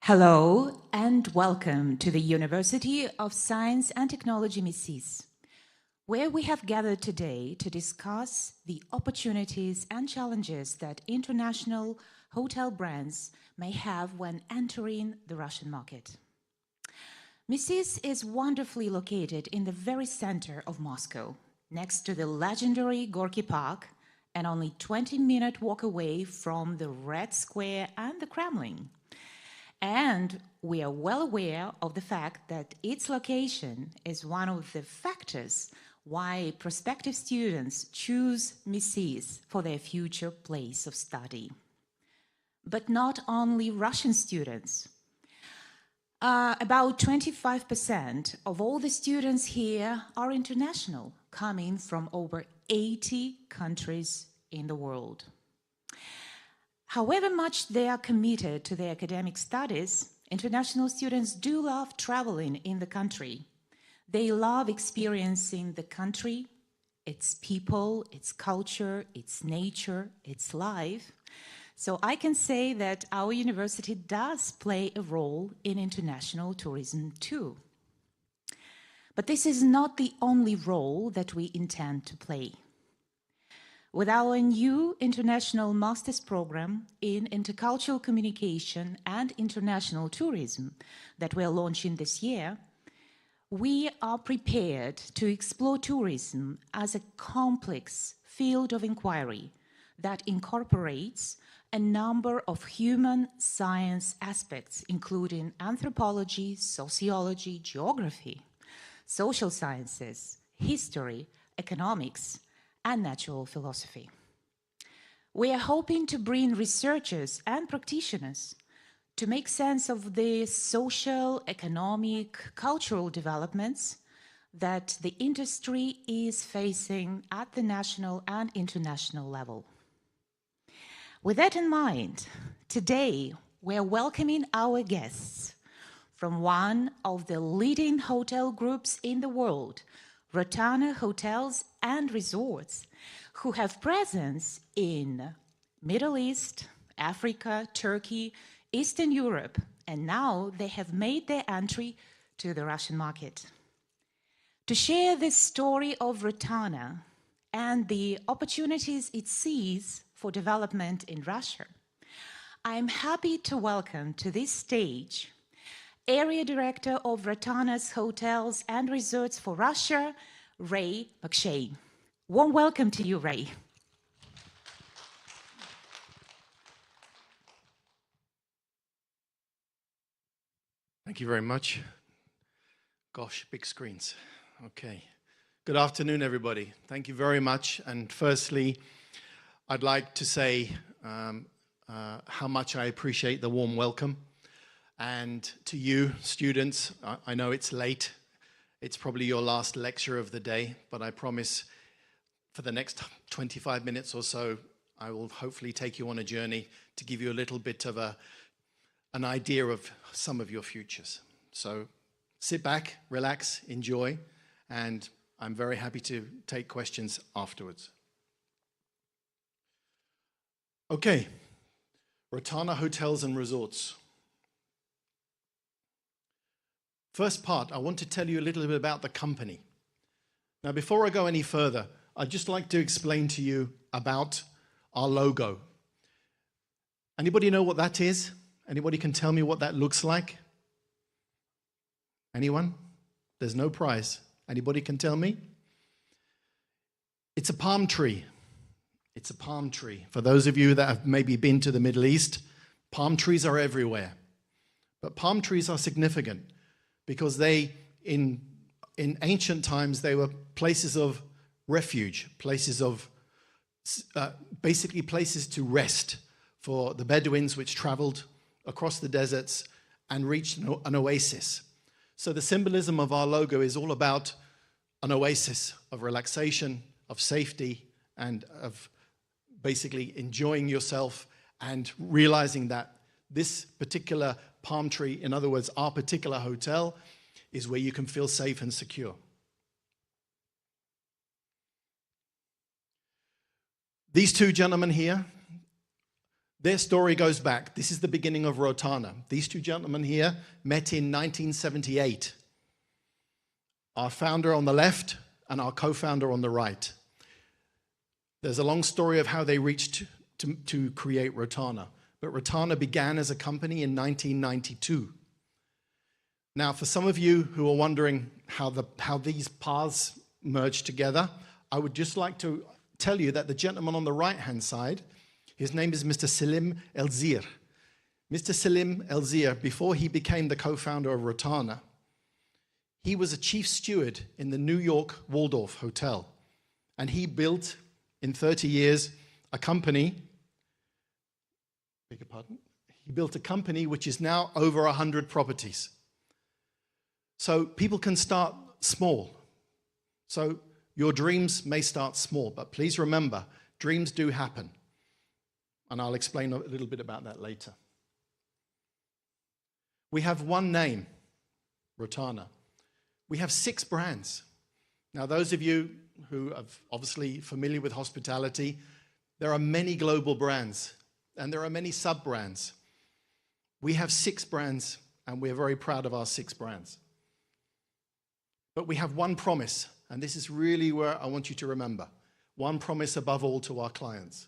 Hello and welcome to the University of Science and Technology MISIS, where we have gathered today to discuss the opportunities and challenges that international hotel brands may have when entering the Russian market. MISIS is wonderfully located in the very center of Moscow, next to the legendary Gorky Park, and only 20-minute walk away from the Red Square and the Kremlin. And we are well aware of the fact that its location is one of the factors why prospective students choose MISIS for their future place of study. But not only Russian students. About 25% of all the students here are international, coming from over 80 countries in the world. However much they are committed to their academic studies, international students do love traveling in the country. They love experiencing the country, its people, its culture, its nature, its life. So I can say that our university does play a role in international tourism too. But this is not the only role that we intend to play. With our new international master's program in intercultural communication and international tourism that we're launching this year, we are prepared to explore tourism as a complex field of inquiry that incorporates a number of human science aspects, including anthropology, sociology, geography, social sciences, history, economics, and natural philosophy. We are hoping to bring researchers and practitioners to make sense of the social, economic, cultural developments that the industry is facing at the national and international level. With that in mind, today we're welcoming our guests from one of the leading hotel groups in the world, Rotana Hotels and Resorts, who have presence in Middle East, Africa, Turkey, Eastern Europe, and now they have made their entry to the Russian market. To share this story of Rotana and the opportunities it sees for development in Russia, I'm happy to welcome to this stage Area Director of Rotana's Hotels and Resorts for Russia, Ray McShay. Warm welcome to you, Ray. Thank you very much. Gosh, big screens. Okay. Good afternoon, everybody. Thank you very much. And firstly, I'd like to say how much I appreciate the warm welcome. And to you, students, I know it's late. It's probably your last lecture of the day, but I promise for the next 25 minutes or so, I will hopefully take you on a journey to give you a little bit of an idea of some of your futures. So sit back, relax, enjoy, and I'm very happy to take questions afterwards. Okay, Rotana Hotels and Resorts. First part, I want to tell you a little bit about the company. Now, before I go any further, I'd just like to explain to you about our logo. Anybody know what that is? Anybody can tell me what that looks like? Anyone? There's no prize. Anybody can tell me? It's a palm tree. It's a palm tree. For those of you that have maybe been to the Middle East, palm trees are everywhere. But palm trees are significant because they, in ancient times, they were places of refuge, places of, basically places to rest for the Bedouins which traveled across the deserts and reached an oasis. So the symbolism of our logo is all about an oasis of relaxation, of safety, and of basically enjoying yourself and realizing that this particular palm tree, in other words, our particular hotel, is where you can feel safe and secure. These two gentlemen here, Their story goes back. This is the beginning of Rotana. These two gentlemen here met in 1978. Our founder on the left and our co-founder on the right. There's a long story of how they reached to create Rotana. But Rotana began as a company in 1992. Now, for some of you who are wondering how these paths merged together, I would just like to tell you that the gentleman on the right-hand side, his name is Mr. Selim Elzir. Mr. Selim Elzir, before he became the co-founder of Rotana, he was a chief steward in the New York Waldorf Hotel. And he built, in 30 years, a company. Beg your pardon? He built a company which is now over 100 properties. So people can start small. So your dreams may start small, but please remember, dreams do happen. And I'll explain a little bit about that later. We have one name, Rotana. We have 6 brands. Now, those of you who are obviously familiar with hospitality, there are many global brands and there are many sub-brands. We have 6 brands and we're very proud of our 6 brands. But we have one promise, and this is really where I want you to remember. One promise above all to our clients.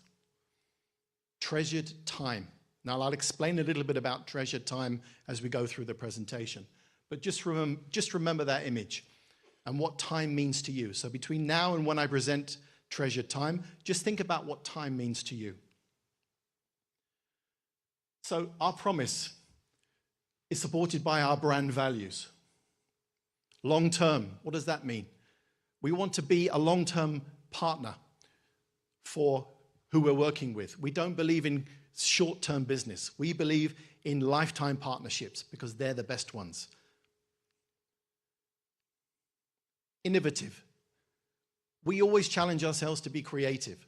Treasured time. Now, I'll explain a little bit about treasured time as we go through the presentation. But just remember that image and what time means to you. So between now and when I present treasured time, just think about what time means to you. So our promise is supported by our brand values. Long term, what does that mean? We want to be a long-term partner for who we're working with. We don't believe in short-term business. We believe in lifetime partnerships because they're the best ones. Innovative. We always challenge ourselves to be creative.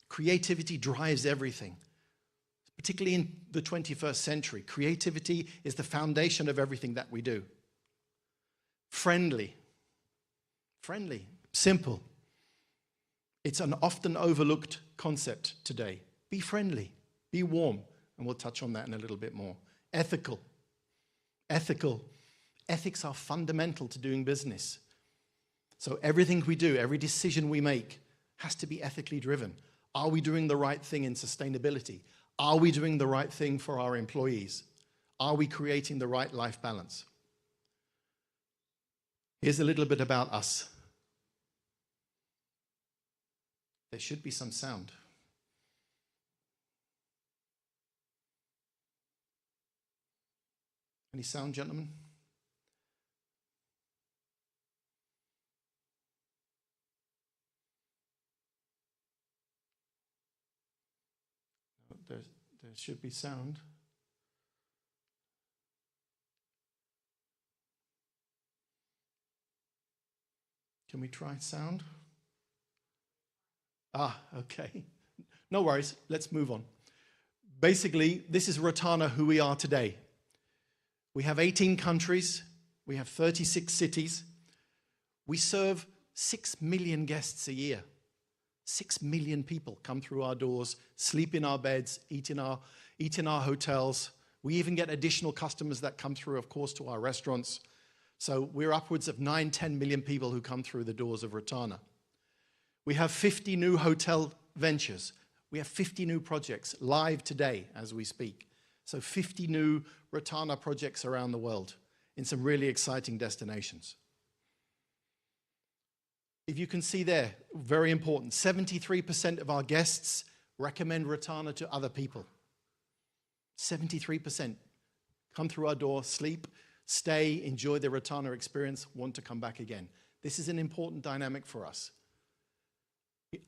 Creativity drives everything, particularly in the 21st century. Creativity is the foundation of everything that we do. Friendly. Friendly. Simple. It's an often overlooked concept today. Be friendly. Be warm. And we'll touch on that in a little bit more. Ethical. Ethical. Ethics are fundamental to doing business. So everything we do, every decision we make has to be ethically driven. Are we doing the right thing in sustainability? Are we doing the right thing for our employees? Are we creating the right life balance? Here's a little bit about us. There should be some sound. Any sound, gentlemen? There should be sound. Can we try sound? Okay. No worries. Let's move on. Basically, this is Rotana, who we are today. We have 18 countries. We have 36 cities. We serve 6 million guests a year. 6 million people come through our doors, sleep in our beds, eat in our hotels. We even get additional customers that come through, of course, to our restaurants. So we're upwards of 9-10 million people who come through the doors of Rotana. We have 50 new hotel ventures. We have 50 new projects live today as we speak. So 50 new Rotana projects around the world in some really exciting destinations. If you can see there, very important, 73% of our guests recommend Rotana to other people. 73% come through our door, sleep, stay, enjoy the Rotana experience, want to come back again. This is an important dynamic for us.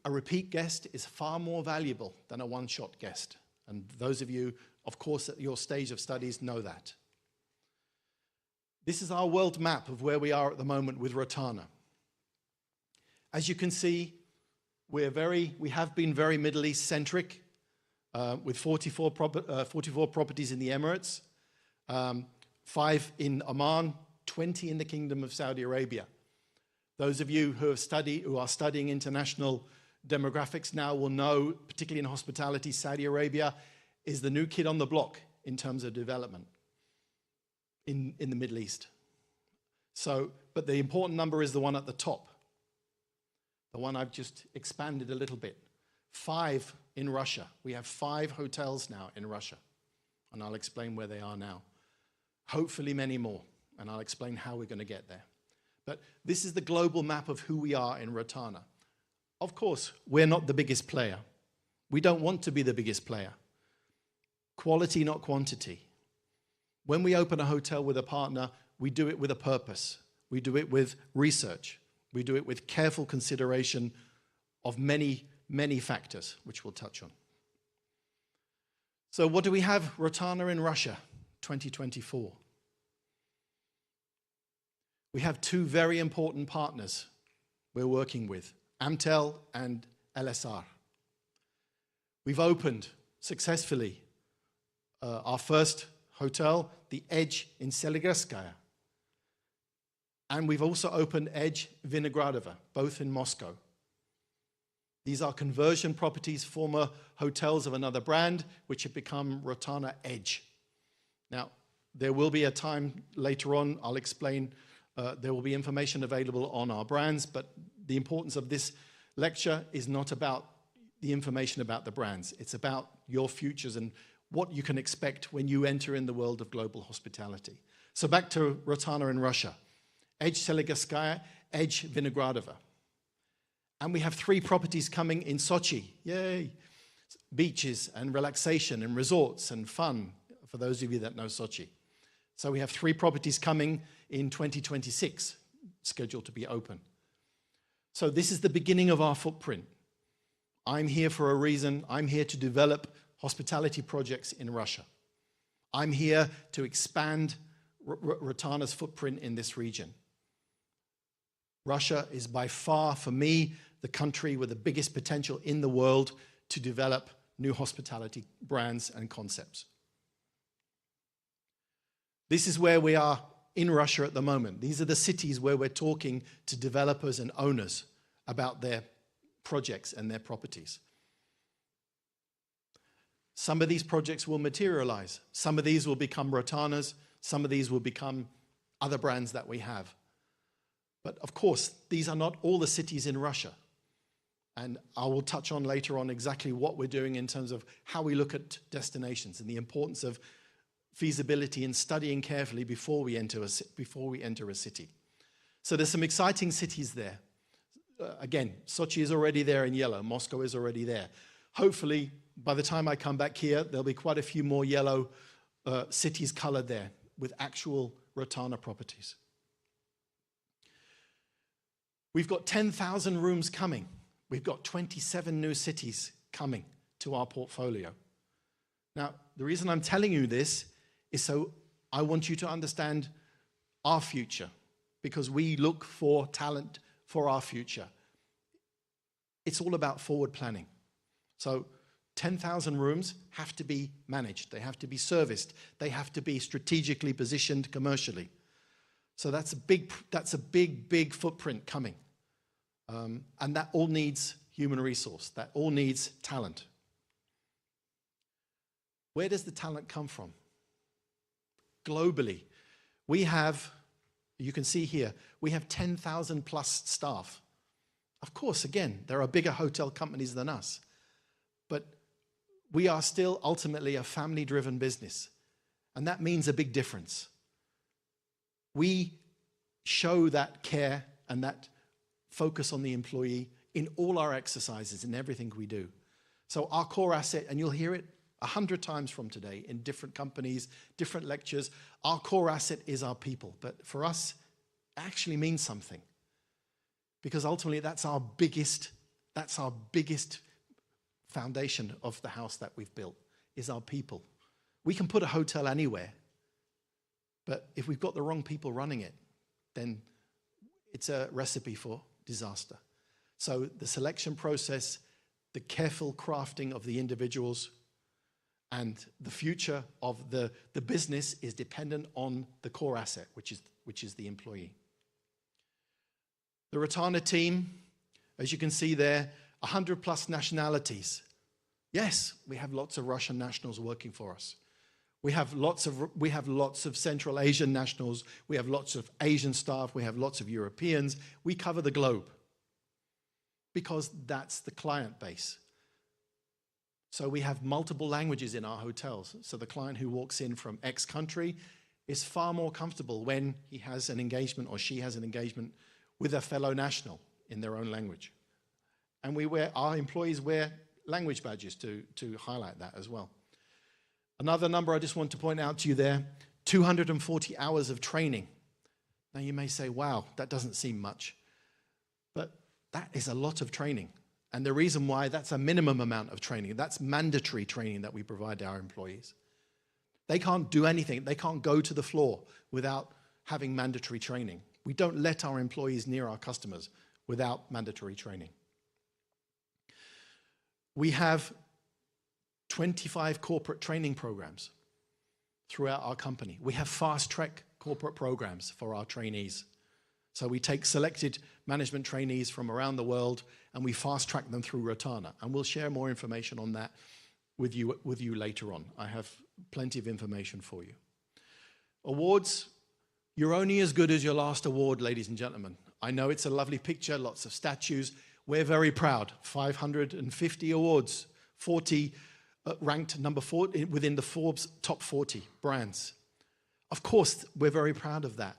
A repeat guest is far more valuable than a one-shot guest. And those of you, of course, at your stage of studies know that. This is our world map of where we are at the moment with Rotana. As you can see, we have been very Middle East centric with 44 properties in the Emirates, 5 in Oman, 20 in the Kingdom of Saudi Arabia. Those of you who are studying international demographics now will know, particularly in hospitality, Saudi Arabia is the new kid on the block in terms of development in the Middle East. So, but the important number is the one at the top, the one I've just expanded a little bit. 5 in Russia. We have 5 hotels now in Russia, and I'll explain where they are now. Hopefully many more, and I'll explain how we're going to get there. But this is the global map of who we are in Rotana. Of course, we're not the biggest player. We don't want to be the biggest player. Quality, not quantity. When we open a hotel with a partner, we do it with a purpose. We do it with research. We do it with careful consideration of many, many factors, which we'll touch on. So what do we have? Rotana in Russia, 2024. We have 2 very important partners we're working with, Amtel and LSR. We've opened successfully our first hotel, the Edge in Seligerskaya. And we've also opened Edge Vinogradova, both in Moscow. These are conversion properties, former hotels of another brand, which have become Rotana Edge. Now, there will be a time later on, I'll explain, there will be information available on our brands, but the importance of this lecture is not about the information about the brands. It's about your futures and what you can expect when you enter in the world of global hospitality. So back to Rotana in Russia. Edge Seligerskaya, Edge Vinogradova. And we have 3 properties coming in Sochi. Yay! Beaches and relaxation and resorts and fun, for those of you that know Sochi. So we have 3 properties coming in 2026, scheduled to be open. So this is the beginning of our footprint. I'm here for a reason. I'm here to develop hospitality projects in Russia. I'm here to expand Rotana's footprint in this region. Russia is by far, for me, the country with the biggest potential in the world to develop new hospitality brands and concepts. This is where we are in Russia at the moment. These are the cities where we're talking to developers and owners about their projects and their properties. Some of these projects will materialize. Some of these will become Rotanas. Some of these will become other brands that we have. But of course, these are not all the cities in Russia. And I will touch on later on exactly what we're doing in terms of how we look at destinations and the importance of feasibility and studying carefully before we enter a city. So there's some exciting cities there. Again, Sochi is already there in yellow. Moscow is already there. Hopefully, by the time I come back here, there'll be quite a few more yellow cities colored there with actual Rotana properties. We've got 10,000 rooms coming. We've got 27 new cities coming to our portfolio. Now, the reason I'm telling you this is so I want you to understand our future, because we look for talent for our future. It's all about forward planning. So 10,000 rooms have to be managed. They have to be serviced. They have to be strategically positioned commercially. So that's a big footprint coming. And that all needs human resource. That all needs talent. Where does the talent come from? Globally, we have, you can see here, we have 10,000 plus staff. Of course, again, there are bigger hotel companies than us, but we are still ultimately a family-driven business, and that means a big difference. We show that care and that focus on the employee in all our exercises, in everything we do. So our core asset, and you'll hear it 100 times from today in different companies, different lectures, our core asset is our people. But for us, it actually means something. Because ultimately that's our biggest foundation of the house that we've built, is our people. We can put a hotel anywhere, but if we've got the wrong people running it, then it's a recipe for disaster. So the selection process, the careful crafting of the individuals, and the future of the business is dependent on the core asset, which is the employee. The Rotana team, as you can see there, 100 plus nationalities. Yes, we have lots of Russian nationals working for us. We have lots of Central Asian nationals. We have lots of Asian staff. We have lots of Europeans. We cover the globe because that's the client base. So we have multiple languages in our hotels. So the client who walks in from X country is far more comfortable when he has an engagement or she has an engagement with a fellow national in their own language. And our employees wear language badges to highlight that as well. Another number I just want to point out to you there, 240 hours of training. Now you may say, wow, that doesn't seem much. But that is a lot of training. And the reason why, that's a minimum amount of training. That's mandatory training that we provide to our employees. They can't do anything. They can't go to the floor without having mandatory training. We don't let our employees near our customers without mandatory training. We have 25 corporate training programs throughout our company. We have fast-track corporate programs for our trainees. So we take selected management trainees from around the world and we fast-track them through Rotana. And we'll share more information on that with you later on. I have plenty of information for you. Awards, you're only as good as your last award, ladies and gentlemen. I know it's a lovely picture, lots of statues. We're very proud. 550 awards, 40 ranked number 4 within the Forbes top 40 brands. Of course, we're very proud of that.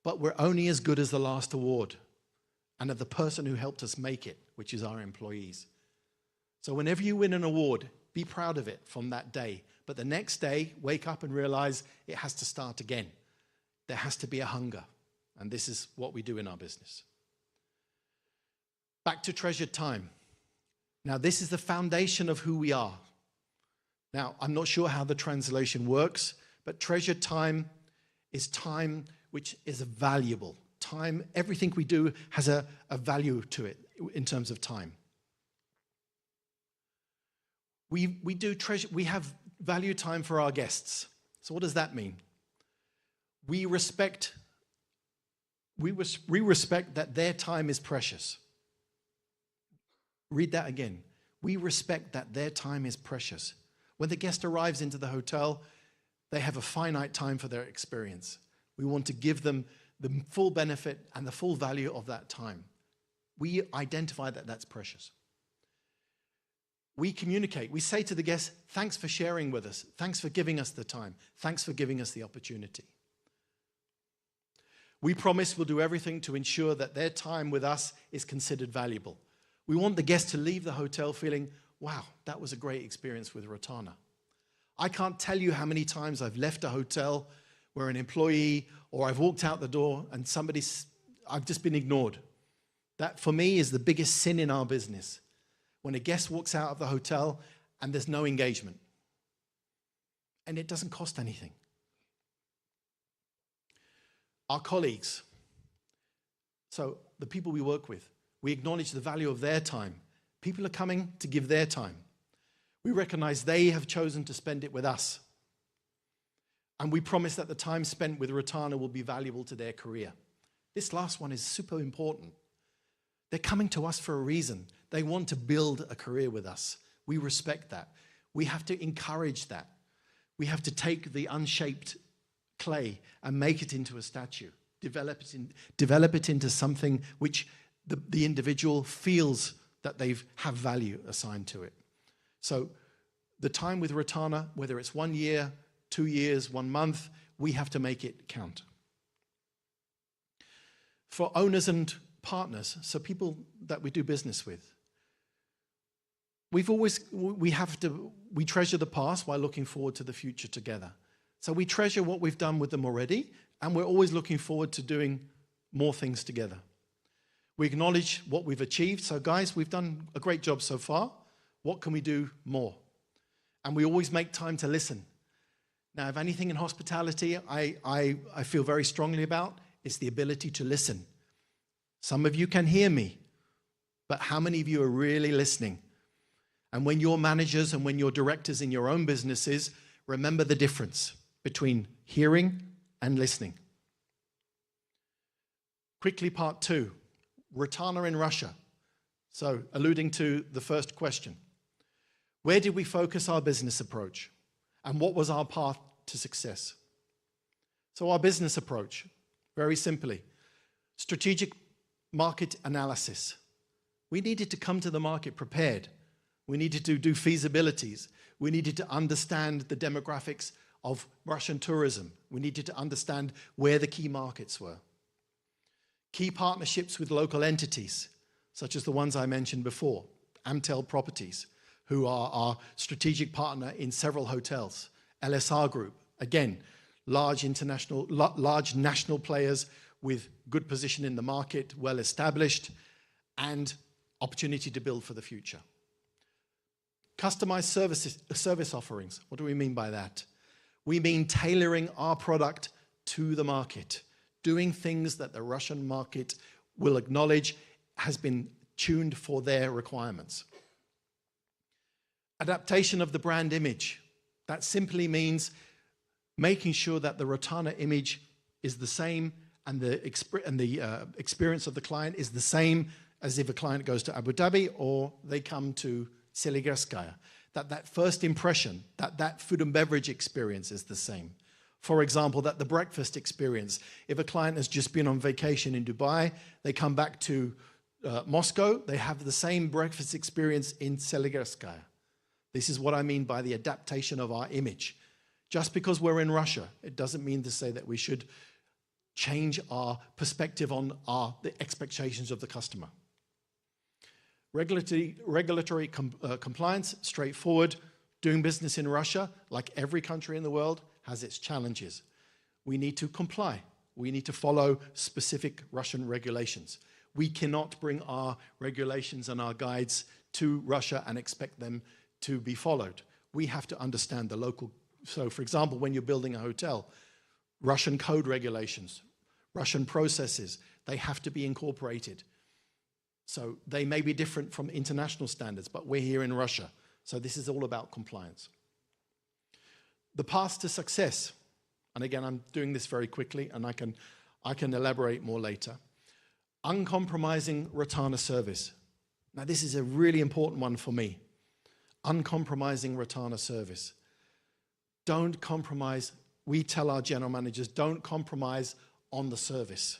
But we're only as good as the last award and of the person who helped us make it, which is our employees. So whenever you win an award, be proud of it from that day. But the next day, wake up and realize it has to start again. There has to be a hunger. And this is what we do in our business. Back to treasured time. Now, this is the foundation of who we are. Now, I'm not sure how the translation works, but treasured time is time which is valuable. Time, everything we do has a value to it in terms of time. We have value time for our guests. So what does that mean? We respect that their time is precious. Read that again. We respect that their time is precious. When the guest arrives into the hotel, they have a finite time for their experience. We want to give them the full benefit and the full value of that time. We identify that that's precious. We communicate. We say to the guests, thanks for sharing with us. Thanks for giving us the time. Thanks for giving us the opportunity. We promise we'll do everything to ensure that their time with us is considered valuable. We want the guests to leave the hotel feeling, wow, that was a great experience with Rotana. I can't tell you how many times I've left a hotel where an employee or I've walked out the door and I've just been ignored. That for me is the biggest sin in our business. When a guest walks out of the hotel and there's no engagement. And it doesn't cost anything. Our colleagues, so the people we work with, we acknowledge the value of their time. People are coming to give their time. We recognize they have chosen to spend it with us. And we promise that the time spent with Rotana will be valuable to their career. This last one is super important. They're coming to us for a reason. They want to build a career with us. We respect that. We have to encourage that. We have to take the unshaped clay and make it into a statue, develop it into something which the individual feels that they have value assigned to it. So the time with Rotana, whether it's 1 year, 2 years, 1 month, we have to make it count. For owners and partners, so people that we do business with, we treasure the past while looking forward to the future together. So we treasure what we've done with them already, and we're always looking forward to doing more things together. We acknowledge what we've achieved. So guys, we've done a great job so far. What can we do more? And we always make time to listen. Now, if anything in hospitality I feel very strongly about, it's the ability to listen. Some of you can hear me, but how many of you are really listening? And when you're managers and when you're directors in your own businesses, remember the difference between hearing and listening. Quickly, part 2, Rotana in Russia. So, alluding to the first question. Where did we focus our business approach? And what was our path to success? So our business approach, very simply, strategic market analysis. We needed to come to the market prepared. We needed to do feasibilities. We needed to understand the demographics of Russian tourism. We needed to understand where the key markets were. Key partnerships with local entities, such as the ones I mentioned before, Amtel Properties, who are our strategic partner in several hotels. LSR Group, again, large national players with good position in the market, well established, and opportunity to build for the future. Customized service offerings. What do we mean by that? We mean tailoring our product to the market, doing things that the Russian market will acknowledge has been tuned for their requirements. Adaptation of the brand image. That simply means making sure that the Rotana image is the same and the experience of the client is the same as if a client goes to Abu Dhabi or they come to Seligerskaya. That first impression, that food and beverage experience is the same. For example, that the breakfast experience, if a client has just been on vacation in Dubai, they come back to Moscow, they have the same breakfast experience in Seligerskaya. This is what I mean by the adaptation of our image. Just because we're in Russia, it doesn't mean to say that we should change our perspective on the expectations of the customer. Regulatory compliance, straightforward. Doing business in Russia, like every country in the world, has its challenges. We need to comply. We need to follow specific Russian regulations. We cannot bring our regulations and our guides to Russia and expect them to be followed. We have to understand the local. So, for example, when you're building a hotel, Russian code regulations, Russian processes, they have to be incorporated. So they may be different from international standards, but we're here in Russia. So this is all about compliance. The path to success, and again, I'm doing this very quickly, and I can elaborate more later. Uncompromising Rotana service. Now, this is a really important one for me. Uncompromising Rotana service. Don't compromise. We tell our general managers, don't compromise on the service.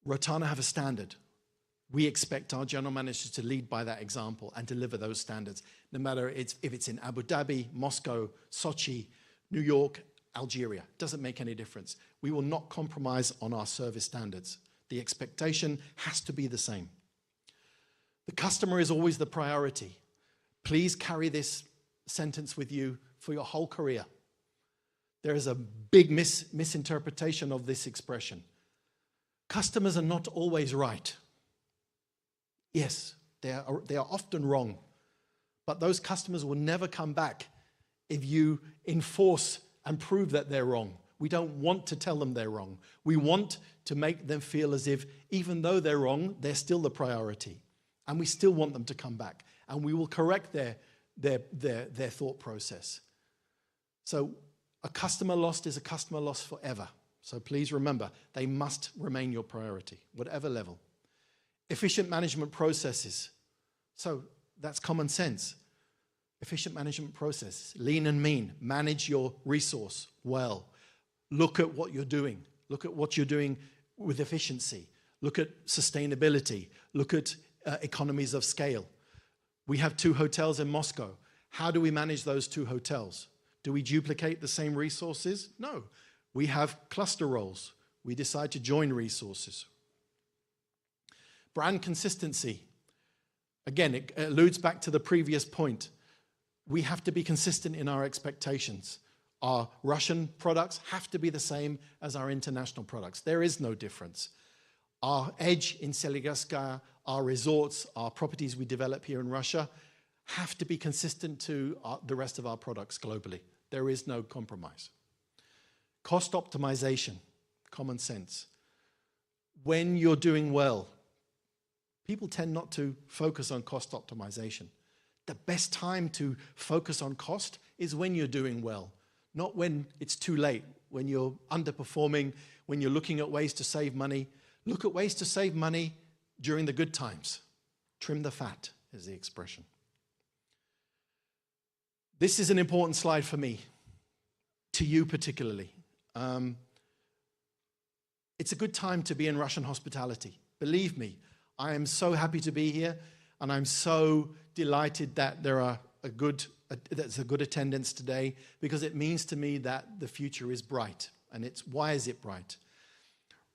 Rotana have a standard. We expect our general managers to lead by that example and deliver those standards, no matter if it's in Abu Dhabi, Moscow, Sochi, New York, Algeria. Doesn't make any difference. We will not compromise on our service standards. The expectation has to be the same. The customer is always the priority. Please carry this sentence with you for your whole career. There is a big misinterpretation of this expression. Customers are not always right. Yes, they are often wrong, but those customers will never come back if you enforce and prove that they're wrong. We don't want to tell them they're wrong. We want to make them feel as if, even though they're wrong, they're still the priority, and we still want them to come back, and we will correct their thought process. So a customer lost is a customer lost forever. So please remember, they must remain your priority, whatever level. Efficient management processes. So that's common sense. Efficient management process, lean and mean. Manage your resource well. Look at what you're doing. Look at what you're doing with efficiency. Look at sustainability. Look at economies of scale. We have 2 hotels in Moscow. How do we manage those 2 hotels? Do we duplicate the same resources? No. We have cluster roles. We decide to join resources. Brand consistency. Again, it alludes back to the previous point. We have to be consistent in our expectations. Our Russian products have to be the same as our international products. There is no difference. Our edge in Seligerskaya, our resorts, our properties we develop here in Russia have to be consistent to the rest of our products globally. There is no compromise. Cost optimization, common sense. When you're doing well, people tend not to focus on cost optimization. The best time to focus on cost is when you're doing well, not when it's too late, when you're underperforming, when you're looking at ways to save money. Look at ways to save money during the good times. Trim the fat is the expression. This is an important slide for me, to you particularly. It's a good time to be in Russian hospitality. Believe me, I am so happy to be here, and I'm so delighted that there's a good attendance today, because it means to me that the future is bright. And why is it bright?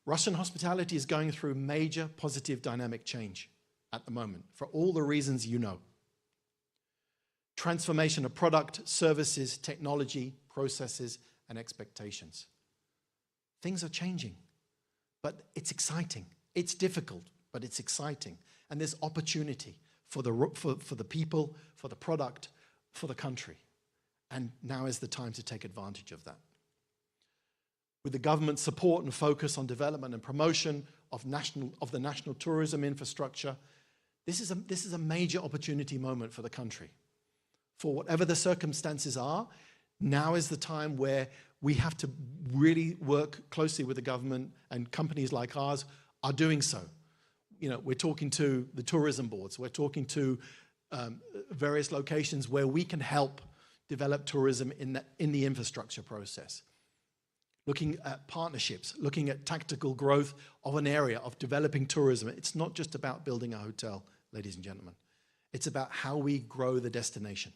Russian hospitality is going through major positive dynamic change at the moment, for all the reasons you know. Transformation of product, services, technology, processes, and expectations. Things are changing, but it's exciting. It's difficult, but it's exciting. And there's opportunity for the people, for the product, for the country. And now is the time to take advantage of that. With the government support and focus on development and promotion of the national tourism infrastructure, this is a major opportunity moment for the country. For whatever the circumstances are, now is the time where we have to really work closely with the government, and companies like ours are doing so. You know, we're talking to the tourism boards, we're talking to various locations where we can help develop tourism in the infrastructure process. Looking at partnerships, looking at tactical growth of an area, of developing tourism. It's not just about building a hotel, ladies and gentlemen. It's about how we grow the destination.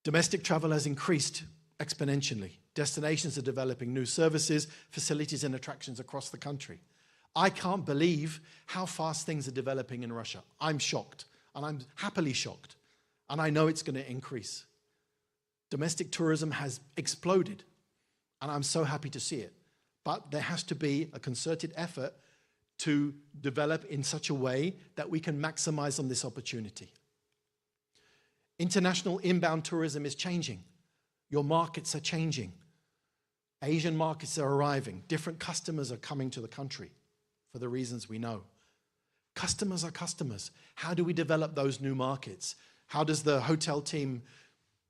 Domestic travel has increased exponentially. Destinations are developing new services, facilities, and attractions across the country. I can't believe how fast things are developing in Russia. I'm shocked, and I'm happily shocked, and I know it's going to increase. Domestic tourism has exploded, and I'm so happy to see it. But there has to be a concerted effort to develop in such a way that we can maximize on this opportunity. International inbound tourism is changing. Your markets are changing. Asian markets are arriving. Different customers are coming to the country for the reasons we know. Customers are customers. How do we develop those new markets? How does the hotel team,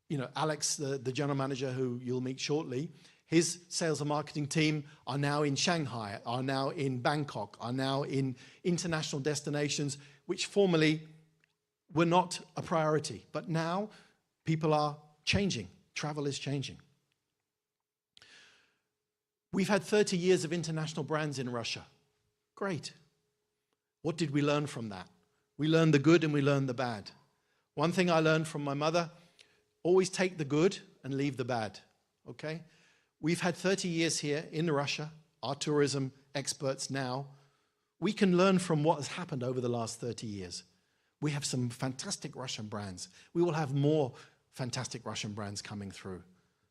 you know, Alex, the general manager who you'll meet shortly, his sales and marketing team are now in Shanghai, are now in Bangkok, are now in international destinations which formerly were not a priority. But now people are changing. Travel is changing. We've had 30 years of international brands in Russia. Great. What did we learn from that? We learned the good and we learned the bad. One thing I learned from my mother, always take the good and leave the bad, okay? We've had 30 years here in Russia, our tourism experts now. We can learn from what has happened over the last 30 years. We have some fantastic Russian brands. We will have more fantastic Russian brands coming through.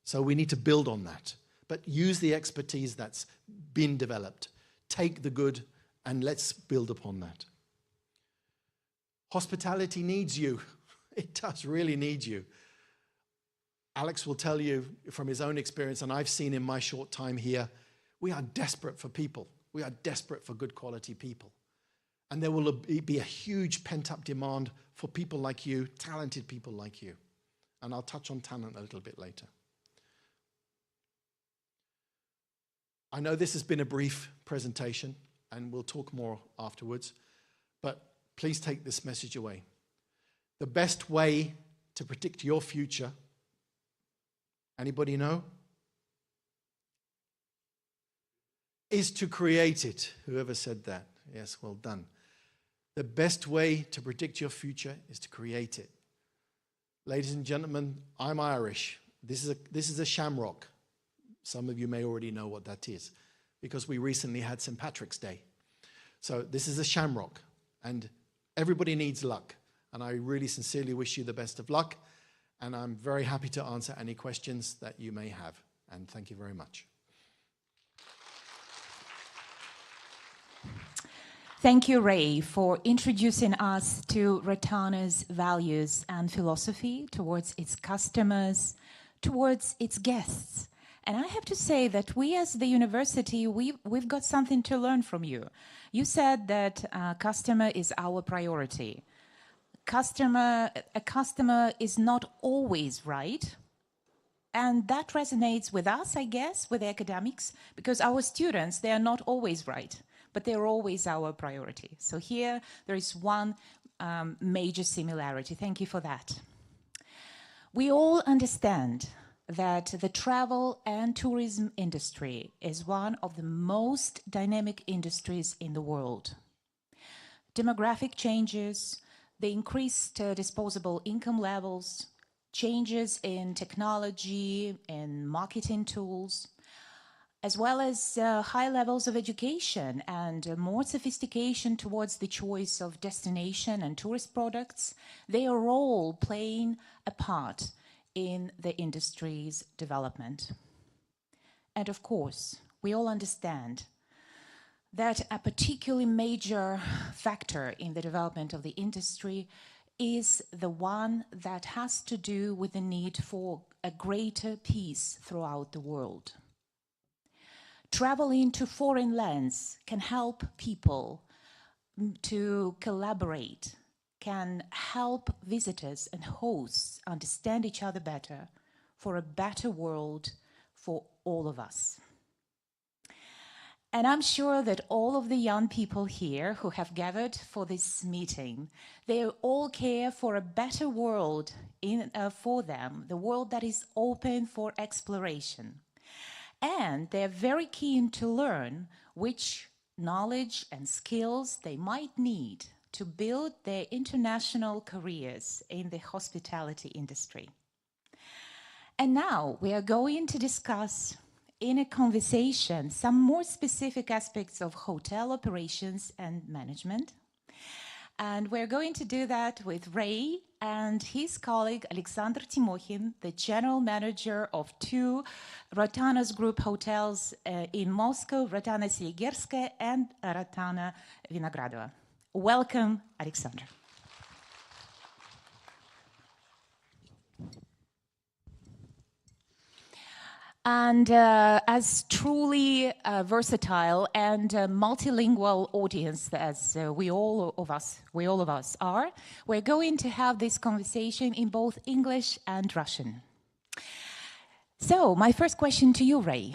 So we need to build on that, but use the expertise that's been developed. Take the good and let's build upon that. Hospitality needs you. It does really need you. Alex will tell you from his own experience, and I've seen in my short time here, we are desperate for people. We are desperate for good quality people. And there will be a huge pent-up demand for people like you, talented people like you. And I'll touch on talent a little bit later. I know this has been a brief presentation, and we'll talk more afterwards, but please take this message away. The best way to predict your future, anybody know? Is to create it. Whoever said that? Yes, well done. The best way to predict your future is to create it. Ladies and gentlemen, I'm Irish. This is a shamrock. Some of you may already know what that is, because we recently had St. Patrick's Day. So this is a shamrock, and everybody needs luck. And I really sincerely wish you the best of luck. And I'm very happy to answer any questions that you may have. And thank you very much. Thank you, Ray, for introducing us to Retana's values and philosophy towards its customers, towards its guests. And I have to say that we as the university, we've got something to learn from you. You said that customer is our priority. A customer is not always right. And that resonates with us, I guess, with the academics, because our students, they are not always right, but they're always our priority. So here, there is one major similarity. Thank you for that. We all understand that the travel and tourism industry is one of the most dynamic industries in the world. Demographic changes, the increased disposable income levels, changes in technology and marketing tools, as well as high levels of education and more sophistication towards the choice of destination and tourist products, they are all playing a part in the industry's development. And of course, we all understand that a particularly major factor in the development of the industry is the one that has to do with the need for a greater peace throughout the world. Traveling to foreign lands can help people to collaborate, can help visitors and hosts understand each other better for a better world for all of us. And I'm sure that all of the young people here who have gathered for this meeting, they all care for a better world for them, the world that is open for exploration. And they're very keen to learn which knowledge and skills they might need to build their international careers in the hospitality industry. And now we are going to discuss in a conversation some more specific aspects of hotel operations and management. And we're going to do that with Ray and his colleague, Alexander Timokhin, the general manager of two Rotanas Group hotels in Moscow, Rotana Seligerskaya and Rotana Vinogradova. Welcome, Alexander. And as truly versatile and multilingual audience as we all of us are, we're going to have this conversation in both English and Russian. So my first question to you, Ray.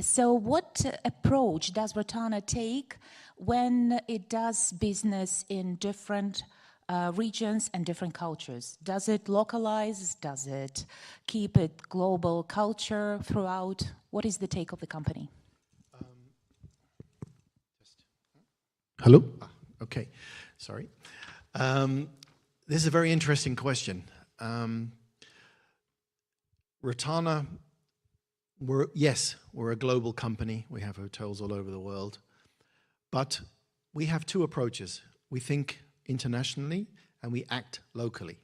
So what approach does Rotana take when it does business in different regions and different cultures? Does it localize? Does it keep it global culture throughout? What is the take of the company? Hello? Okay, sorry. This is a very interesting question. Rotana, we're a global company. We have hotels all over the world. But we have two approaches. We think internationally and we act locally.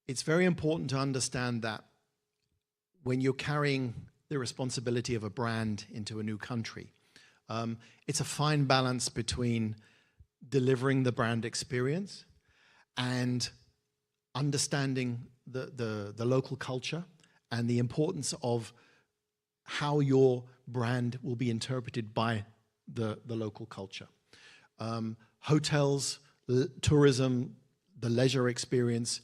It's very important to understand that when you're carrying the responsibility of a brand into a new country, it's a fine balance between delivering the brand experience and understanding the local culture and the importance of how your brand will be interpreted by the local culture. Hotels, tourism, the leisure experience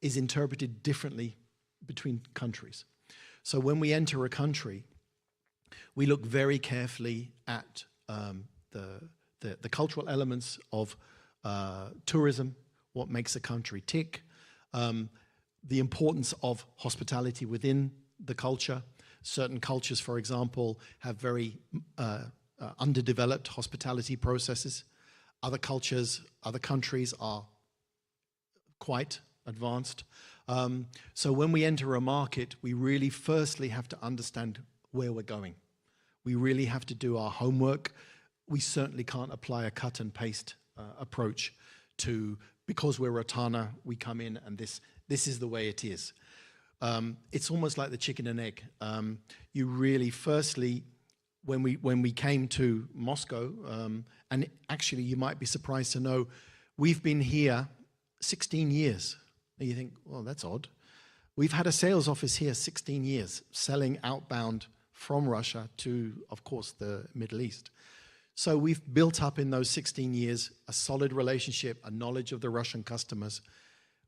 is interpreted differently between countries. So when we enter a country, we look very carefully at the cultural elements of tourism, what makes a country tick, the importance of hospitality within the culture. Certain cultures, for example, have very underdeveloped hospitality processes. Other cultures, other countries are quite advanced. So when we enter a market, we really firstly have to understand where we're going. We really have to do our homework. We certainly can't apply a cut and paste approach to, because we're Rotana, we come in and this is the way it is. It's almost like the chicken and egg. You really firstly, when we came to Moscow, and actually you might be surprised to know, we've been here 16 years. And you think, well, that's odd. We've had a sales office here 16 years, selling outbound from Russia to, of course, the Middle East. So we've built up in those 16 years a solid relationship, a knowledge of the Russian customers.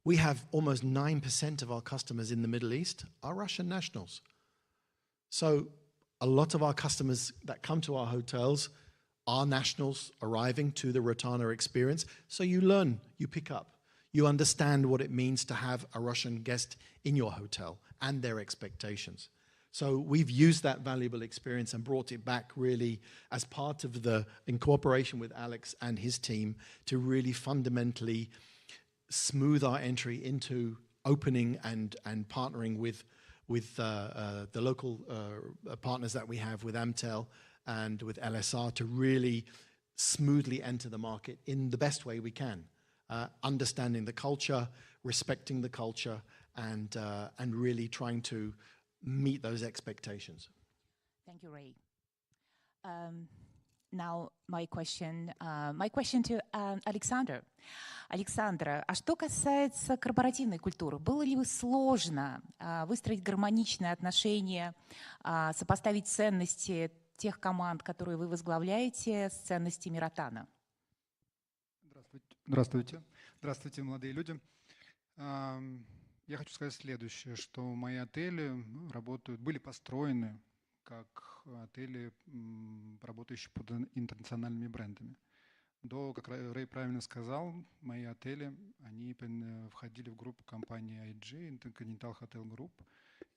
We have almost 9% of our customers in the Middle East are Russian nationals. So a lot of our customers that come to our hotels are nationals arriving to the Rotana experience. So you learn, you pick up. You understand what it means to have a Russian guest in your hotel and their expectations. So we've used that valuable experience and brought it back really as part of the incorporation with Alex and his team to really fundamentally smooth our entry into opening and partnering with the local partners that we have with Amtel and with LSR to really smoothly enter the market in the best way we can, understanding the culture, respecting the culture, and really trying to meet those expectations. Thank you, Ray. Now, my question to Alexander. Александра, а что касается корпоративной культуры, было ли сложно выстроить гармоничные отношения, сопоставить ценности тех команд, которые вы возглавляете, с ценностями Ротана? Здравствуйте. Здравствуйте, молодые люди. Я хочу сказать следующее, что мои отели были построены как отели, работающие под интернациональными брендами. Как Рэй правильно сказал, мои отели, они входили в группу компании IG, Intercontinental Hotel Group,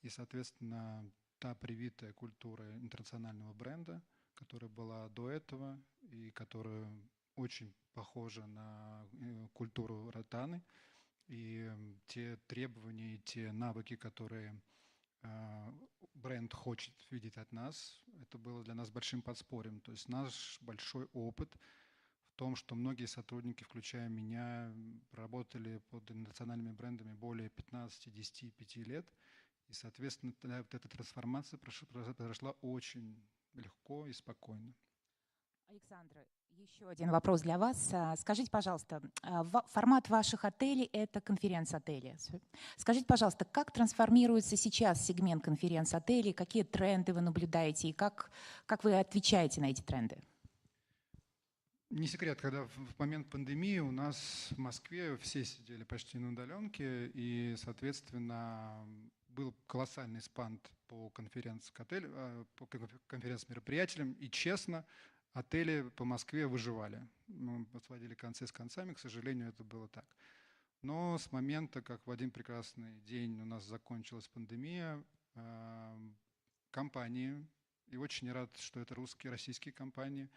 и, соответственно, та привитая культура интернационального бренда, которая была до этого и которая очень похожа на культуру Ротаны, и те требования, и те навыки, которые бренд хочет видеть от нас, это было для нас большим подспорьем. То есть наш большой опыт в том, что многие сотрудники, включая меня, работали под национальными брендами более 15-10-5 лет, и, соответственно, вот эта трансформация произошла очень легко и спокойно. Александра, еще один вопрос для вас. Скажите, пожалуйста, формат ваших отелей – это конференц-отели. Скажите, пожалуйста, как трансформируется сейчас сегмент конференц-отелей, какие тренды вы наблюдаете и как вы отвечаете на эти тренды? Не секрет, когда в момент пандемии у нас в Москве все сидели почти на удаленке, и, соответственно, был колоссальный спад по конференц-мероприятиям, и, честно, отели по Москве выживали. Мы сводили концы с концами, к сожалению, это было так. Но с момента, как в один прекрасный день у нас закончилась пандемия, компании, и очень рад, что это российские компании,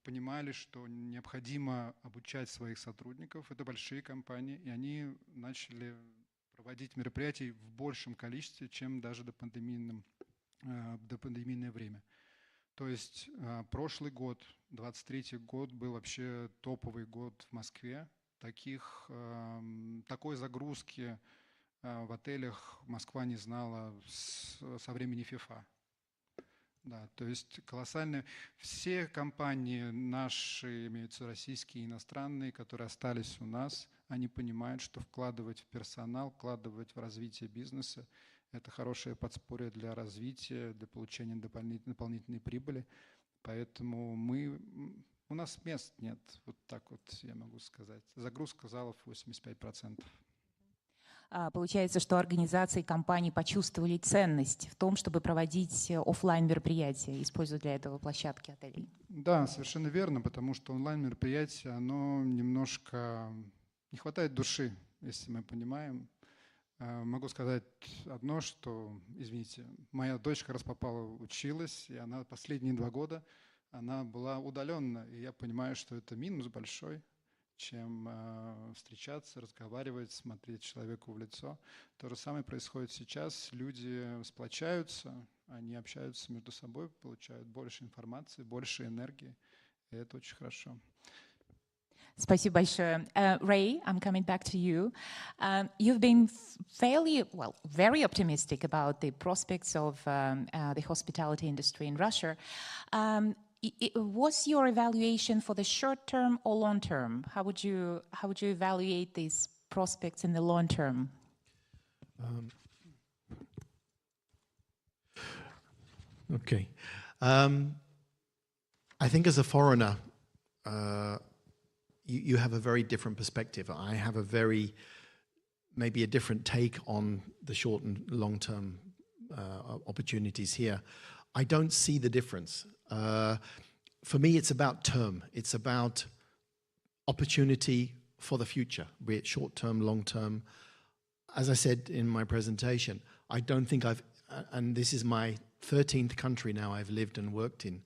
понимали, что необходимо обучать своих сотрудников. Это большие компании, и они начали проводить мероприятия в большем количестве, чем даже допандемийное время. То есть прошлый год, 23-й год, был вообще топовый год в Москве. Такой загрузки в отелях Москва не знала со времени ФИФА. Да, то есть колоссальные. Все компании наши, имеются российские и иностранные, которые остались у нас, они понимают, что вкладывать в персонал, вкладывать в развитие бизнеса – это хорошее подспорье для развития, для получения дополнительной прибыли. Поэтому у нас мест нет, вот так вот я могу сказать. Загрузка залов 85%. Получается, что организации и компании почувствовали ценность в том, чтобы проводить офлайн-мероприятия, используя для этого площадки отелей. Да, совершенно верно, потому что онлайн-мероприятие, оно немножко не хватает души, если мы понимаем. Могу сказать одно, что, извините, моя дочка раз попала, училась, и она последние 2 года, она была удаленно, и я понимаю, что это минус большой, чем встречаться, разговаривать, смотреть человеку в лицо. То же самое происходит сейчас. Люди сплочаются, они общаются между собой, получают больше информации, больше энергии, и это очень хорошо. Спасибо большое. Ray, I'm coming back to you. You've been very optimistic about the prospects of the hospitality industry in Russia. Was your evaluation for the short term or long term? How would you evaluate these prospects in the long term? Okay. I think as a foreigner, you have a very different perspective. I have maybe a different take on the short and long-term opportunities here. I don't see the difference. For me, it's about term. It's about opportunity for the future, be it short term, long term. As I said in my presentation, I don't think and this is my 13th country now I've lived and worked in.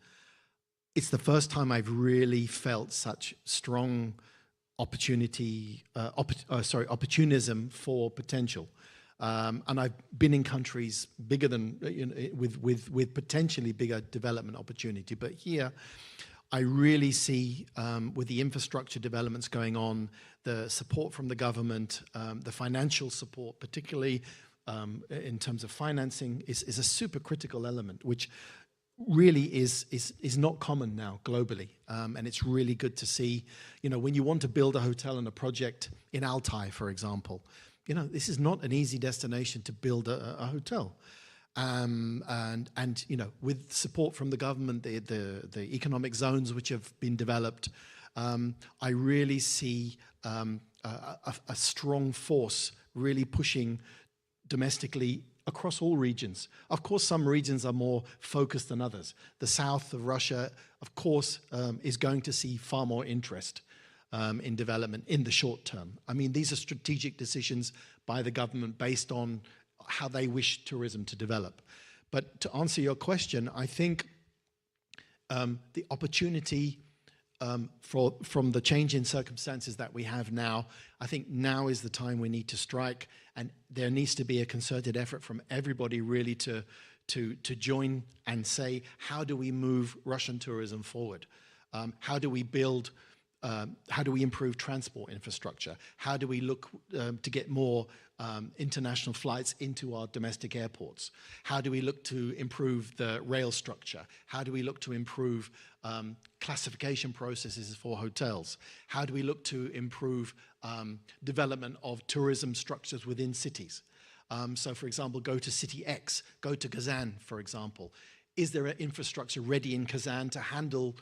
It's the first time I've really felt such strong opportunism for potential. And I've been in countries bigger than, with potentially bigger development opportunity. But here, I really see, with the infrastructure developments going on, the support from the government, the financial support, particularly in terms of financing, is a super critical element, which really is not common now globally. And it's really good to see, when you want to build a hotel and a project in Altai, for example, this is not an easy destination to build a hotel. And with support from the government, the economic zones which have been developed, I really see a strong force really pushing domestically across all regions. Of course, some regions are more focused than others. The south of Russia, of course, is going to see far more interest in development in the short term. I mean, these are strategic decisions by the government based on how they wish tourism to develop. But to answer your question, I think the opportunity from the change in circumstances that we have now, I think now is the time we need to strike, and there needs to be a concerted effort from everybody really to join and say, how do we move Russian tourism forward? How do we build, how do we improve transport infrastructure? How do we look to get more international flights into our domestic airports? How do we look to improve the rail structure? How do we look to improve classification processes for hotels? How do we look to improve development of tourism structures within cities? So, for example, go to City X, go to Kazan, for example. Is there an infrastructure ready in Kazan to handle,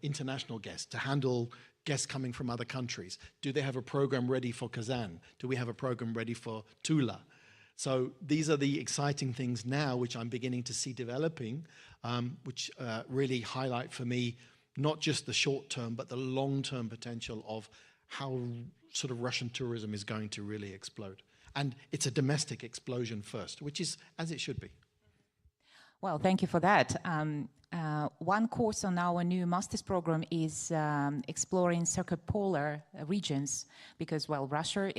international guests, to handle guests coming from other countries? Do they have a program ready for Kazan? Do we have a program ready for Tula? So these are the exciting things now which I'm beginning to see developing, which really highlight for me not just the short term, but the long-term potential of how sort of Russian tourism is going to really explode. And it's a domestic explosion first, which is as it should be. Well, thank you for that. One course on our new master's program is exploring circumpolar regions because, well, Russia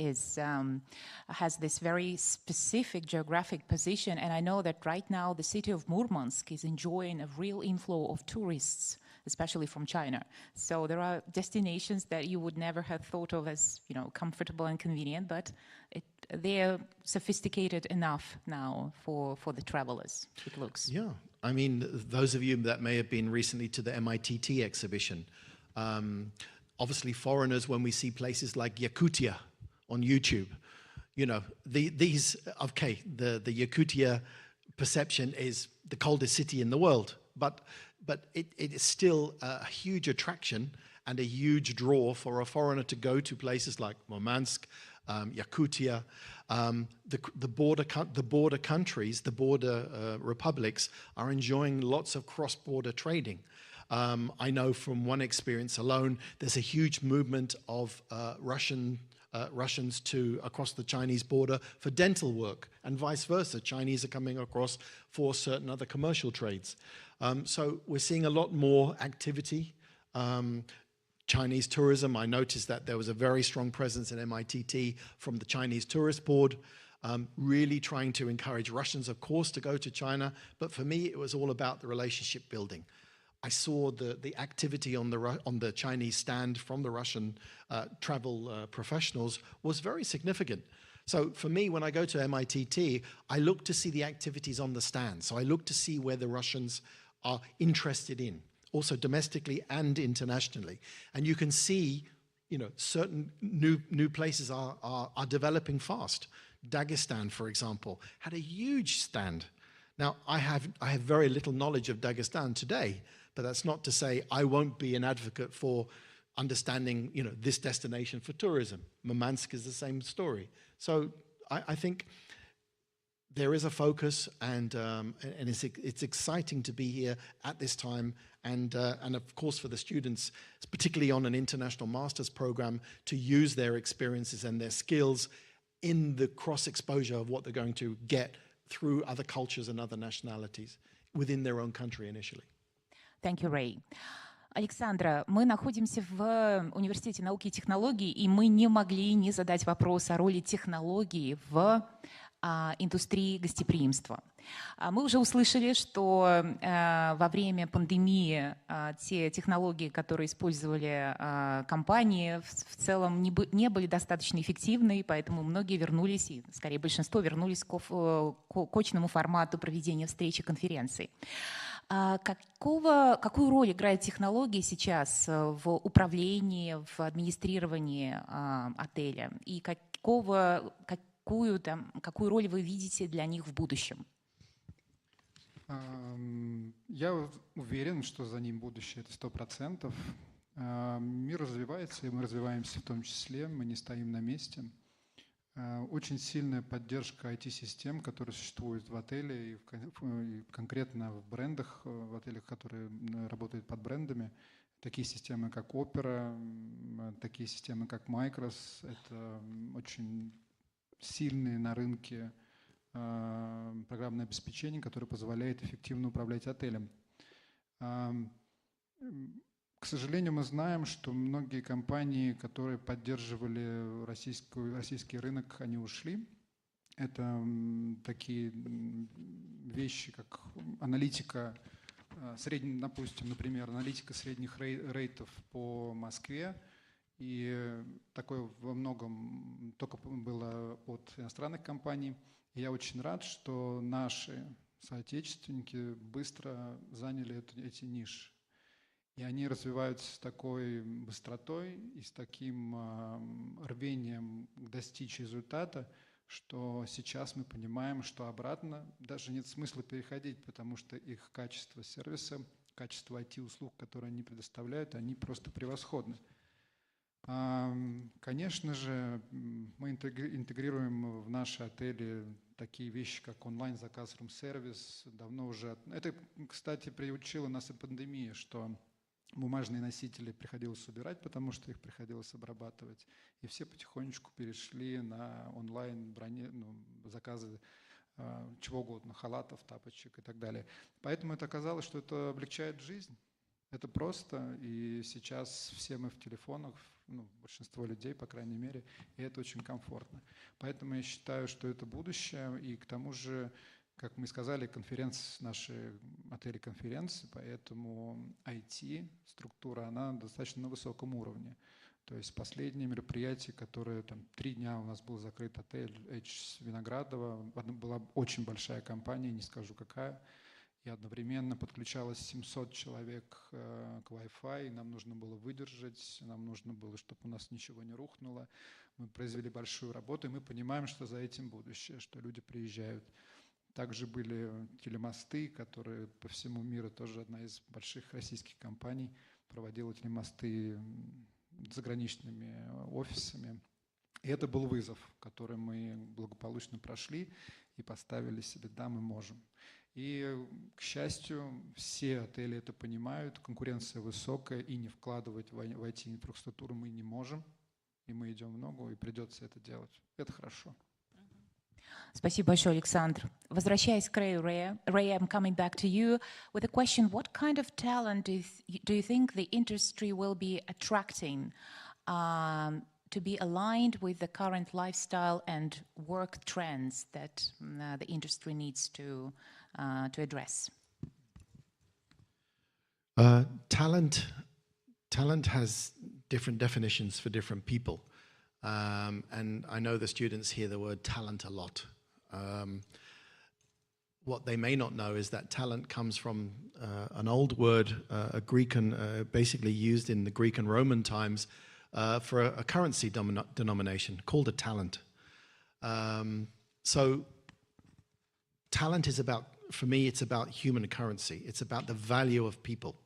has this very specific geographic position, and I know that right now the city of Murmansk is enjoying a real inflow of tourists, especially from China. So there are destinations that you would never have thought of as, comfortable and convenient, but they're sophisticated enough now for the travelers, it looks. Yeah. I mean, those of you that may have been recently to the MITT exhibition, obviously foreigners, when we see places like Yakutia on YouTube, the Yakutia perception is the coldest city in the world, but it is still a huge attraction and a huge draw for a foreigner to go to places like Murmansk, Yakutia, the border countries, the border republics are enjoying lots of cross-border trading. I know from one experience alone, there's a huge movement of Russians across the Chinese border for dental work, and vice versa. Chinese are coming across for certain other commercial trades. So we're seeing a lot more activity. Chinese tourism, I noticed that there was a very strong presence in MITT from the Chinese Tourist Board, really trying to encourage Russians, of course, to go to China. But for me, it was all about the relationship building. I saw the activity on the Chinese stand from the Russian travel professionals was very significant. So for me, when I go to MITT, I look to see the activities on the stand. So I look to see where the Russians are interested in, also domestically and internationally. And you can see, certain new places are developing fast. Dagestan, for example, had a huge stand. Now, I have very little knowledge of Dagestan today, but that's not to say I won't be an advocate for understanding, this destination for tourism. Murmansk is the same story. So I think there is a focus, and it's exciting to be here at this time, and of course for the students, particularly on an international master's program, to use their experiences and their skills in the cross exposure of what they're going to get through other cultures and other nationalities within their own country initially. Thank you, Ray. Александра, мы находимся в Университете науки и технологий, и мы не могли не задать вопрос о роли технологий в индустрии гостеприимства. Мы уже услышали, что во время пандемии те технологии, которые использовали компании, в целом не были достаточно эффективны, поэтому многие вернулись, и скорее большинство вернулись к очному формату проведения встречи, конференций. Какую роль играют технологии сейчас в управлении, в администрировании отеля? И какую роль вы видите для них в будущем? Я уверен, что за ним будущее, это 100%. Мир развивается, и мы развиваемся в том числе, мы не стоим на месте. Очень сильная поддержка IT-систем, которые существуют в отеле, и конкретно в брендах, в отелях, которые работают под брендами. Такие системы, как Opera, такие системы, как Micros, это очень сильные на рынке программное обеспечение, которое позволяет эффективно управлять отелем. К сожалению, мы знаем, что многие компании, которые поддерживали российский рынок, они ушли. Это такие вещи, как аналитика, допустим, например, аналитика средних рейтов по Москве. И такое во многом только было от иностранных компаний. И я очень рад, что наши соотечественники быстро заняли эти ниши. И они развиваются с такой быстротой и с таким рвением достичь результата, что сейчас мы понимаем, что обратно даже нет смысла переходить, потому что их качество сервиса, качество IT-услуг, которые они предоставляют, они просто превосходны. Конечно же, мы интегрируем в наши отели такие вещи, как онлайн-заказ, рум-сервис. Давно уже. Это, кстати, приучила нас и пандемия, что бумажные носители приходилось убирать, потому что их приходилось обрабатывать. И все потихонечку перешли на онлайн заказы чего угодно, халатов, тапочек и так далее. Поэтому это оказалось, что это облегчает жизнь. Это просто, и сейчас все мы в телефонах, большинство людей, по крайней мере, и это очень комфортно. Поэтому я считаю, что это будущее, и к тому же, как мы сказали, наши отели-конференции, поэтому IT-структура, она достаточно на высоком уровне. То есть последнее мероприятие, которое 3 дня у нас был закрыт отель H Виноградова, была очень большая компания, не скажу какая, и одновременно подключалось 700 человек к Wi-Fi, и нам нужно было выдержать, нам нужно было, чтобы у нас ничего не рухнуло. Мы произвели большую работу, и мы понимаем, что за этим будущее, что люди приезжают. Также были телемосты, которые по всему миру, тоже одна из больших российских компаний проводила телемосты с заграничными офисами. И это был вызов, который мы благополучно прошли и поставили себе, да, мы можем. И, к счастью, все отели это понимают, конкуренция высокая, и не вкладывать в IT-инфраструктуру мы не можем, и мы идем в ногу, и придется это делать. Это хорошо. Спасибо большое, Александр. Возвращаясь к Рэю, Ray, I'm coming back to you with a question. What kind of talent do you think the industry will be attracting to be aligned with the current lifestyle and work trends that the industry needs to address? Talent has different definitions for different people. And I know the students hear the word talent a lot. What they may not know is that talent comes from an old word, a Greek and basically used in the Greek and Roman times for a currency denomination called a talent. So talent is about, for me, it's about human currency. It's about the value of people.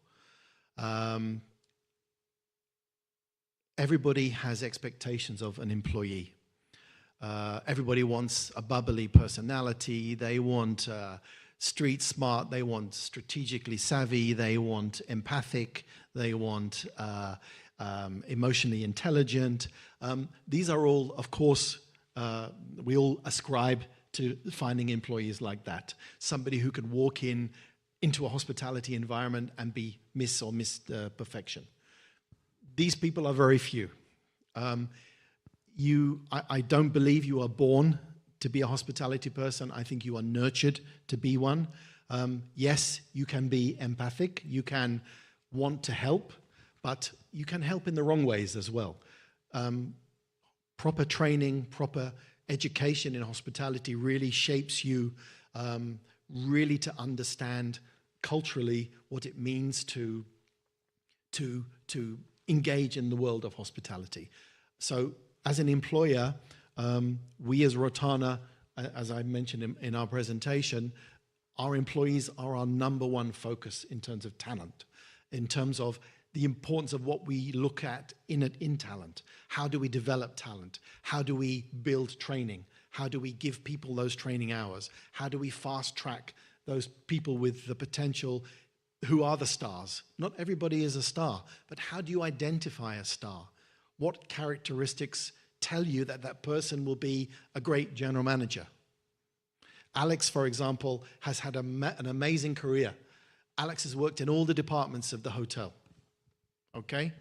Everybody has expectations of an employee. Everybody wants a bubbly personality. They want street smart. They want strategically savvy. They want empathic. They want emotionally intelligent. These are all, of course, we all ascribe to finding employees like that. Somebody who can walk into a hospitality environment and be Miss or Mr. Perfection. These people are very few. I don't believe you are born to be a hospitality person. I think you are nurtured to be one. Yes, you can be empathic. You can want to help, but you can help in the wrong ways as well. Proper training, proper education in hospitality really shapes you really to understand culturally what it means to engage in the world of hospitality. So as an employer, we as Rotana, as I mentioned in our presentation, our employees are our number one focus in terms of talent, in terms of the importance of what we look at in talent. How do we develop talent? How do we build training? How do we give people those training hours? How do we fast track those people with the potential who are the stars? Not everybody is a star, but how do you identify a star? What characteristics tell you that that person will be a great general manager? Alex, for example, has had an amazing career. Alex has worked in all the departments of the hotel, okay?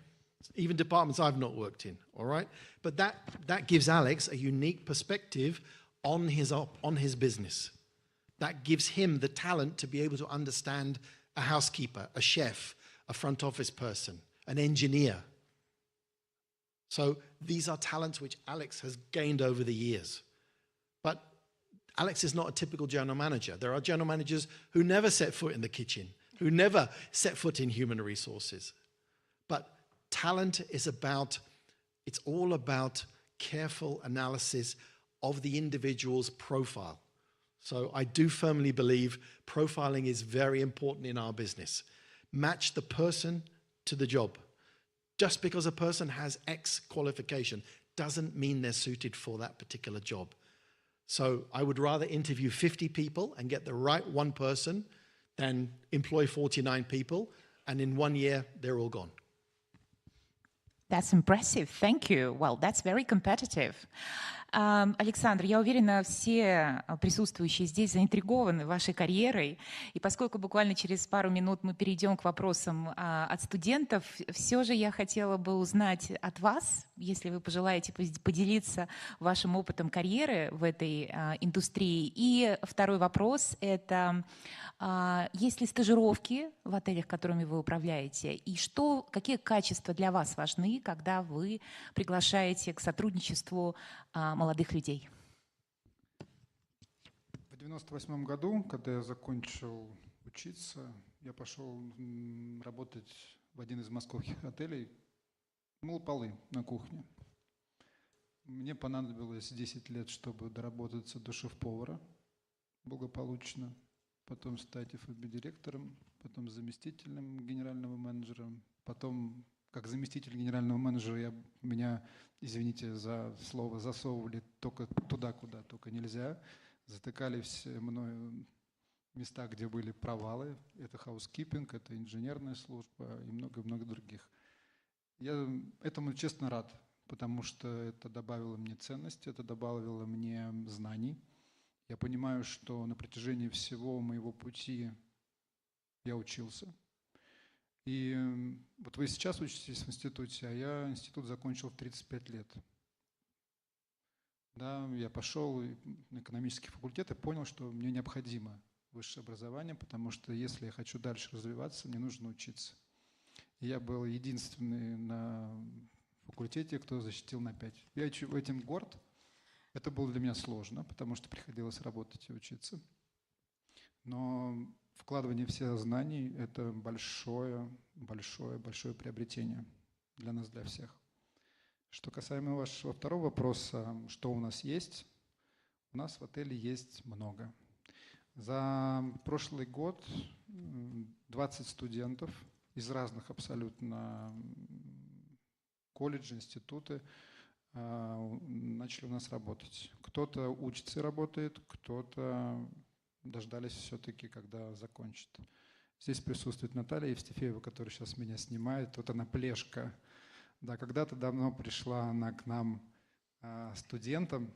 Even departments I've not worked in, all right? But that gives Alex a unique perspective on his business. That gives him the talent to be able to understand a housekeeper, a chef, a front office person, an engineer. So these are talents which Alex has gained over the years. But Alex is not a typical general manager. There are general managers who never set foot in the kitchen, who never set foot in human resources. But talent is it's all about careful analysis of the individual's profile. So I do firmly believe profiling is very important in our business. Match the person to the job. Just because a person has X qualification doesn't mean they're suited for that particular job. So I would rather interview 50 people and get the right one person than employ 49 people, and in 1 year, they're all gone. That's impressive. Thank you. Well, that's very competitive. Александр, я уверена, все присутствующие здесь заинтригованы вашей карьерой. И поскольку буквально через пару минут мы перейдем к вопросам от студентов, все же я хотела бы узнать от вас, если вы пожелаете поделиться вашим опытом карьеры в этой индустрии. И второй вопрос – это есть ли стажировки в отелях, которыми вы управляете? И какие качества для вас важны, когда вы приглашаете к сотрудничеству молодых людей? В 1998 году, когда я закончил учиться, я пошел работать в один из московских отелей, мыл полы на кухне. Мне понадобилось 10 лет, чтобы доработаться до шеф-повара благополучно, потом стать ФБ-директором, потом заместителем генерального менеджера, потом как заместитель генерального менеджера меня, извините за слово, засовывали только туда, куда только нельзя. Затыкали все мною места, где были провалы. Это хаускипинг, это инженерная служба и много-много других. Я этому честно рад, потому что это добавило мне ценности, это добавило мне знаний. Я понимаю, что на протяжении всего моего пути я учился. И вот вы сейчас учитесь в институте, а я институт закончил в 35 лет. Да, я пошел на экономический факультет и понял, что мне необходимо высшее образование, потому что если я хочу дальше развиваться, мне нужно учиться. И я был единственный на факультете, кто защитил на 5. Я этим горд. Это было для меня сложно, потому что приходилось работать и учиться. Но вкладывание всех знаний – это большое приобретение для нас, для всех. Что касаемо вашего второго вопроса, что у нас есть? У нас в отеле есть много. За прошлый год 20 студентов из разных абсолютно колледжей, институты начали у нас работать. Кто-то учится и работает, кто-то дождались все-таки, когда закончит. Здесь присутствует Наталья Евстифеева, которая сейчас меня снимает. Вот она плешка. Да, когда-то давно пришла она к нам студентом,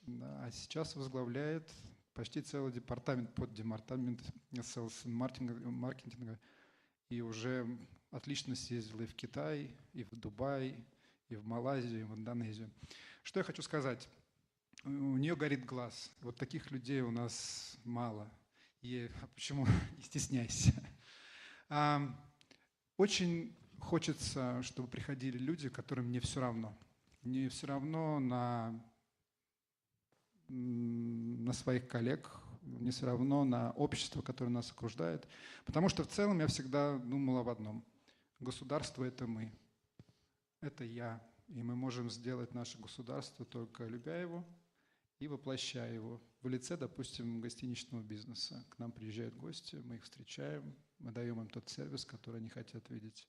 да, а сейчас возглавляет почти целый департамент, поддепартамент sales маркетинга. И уже отлично съездила и в Китай, и в Дубай, и в Малайзию, и в Индонезию. Что я хочу сказать? У нее горит глаз. Вот таких людей у нас мало. И почему? Не стесняйся. Очень хочется, чтобы приходили люди, которым не все равно. Не все равно на своих коллег, не все равно на общество, которое нас окружает. Потому что в целом я всегда думал об одном. Государство – это мы. Это я. И мы можем сделать наше государство, только любя его и воплощая его. В лице, допустим, гостиничного бизнеса. К нам приезжают гости, мы их встречаем, мы даем им тот сервис, который они хотят видеть.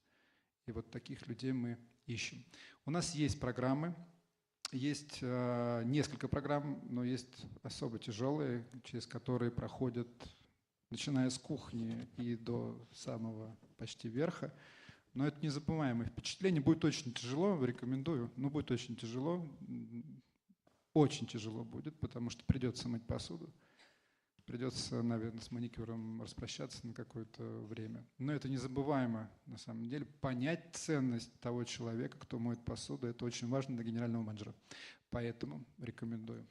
И вот таких людей мы ищем. У нас есть программы, есть несколько программ, но есть особо тяжелые, через которые проходят, начиная с кухни и до самого почти верха. Но это незабываемое впечатление. Будет очень тяжело, рекомендую, но будет очень тяжело. Очень тяжело будет, потому что придется мыть посуду. Придется, наверное, с маникюром распрощаться на какое-то время. Но это незабываемо, на самом деле. Понять ценность того человека, кто моет посуду, это очень важно для генерального менеджера. Поэтому рекомендую.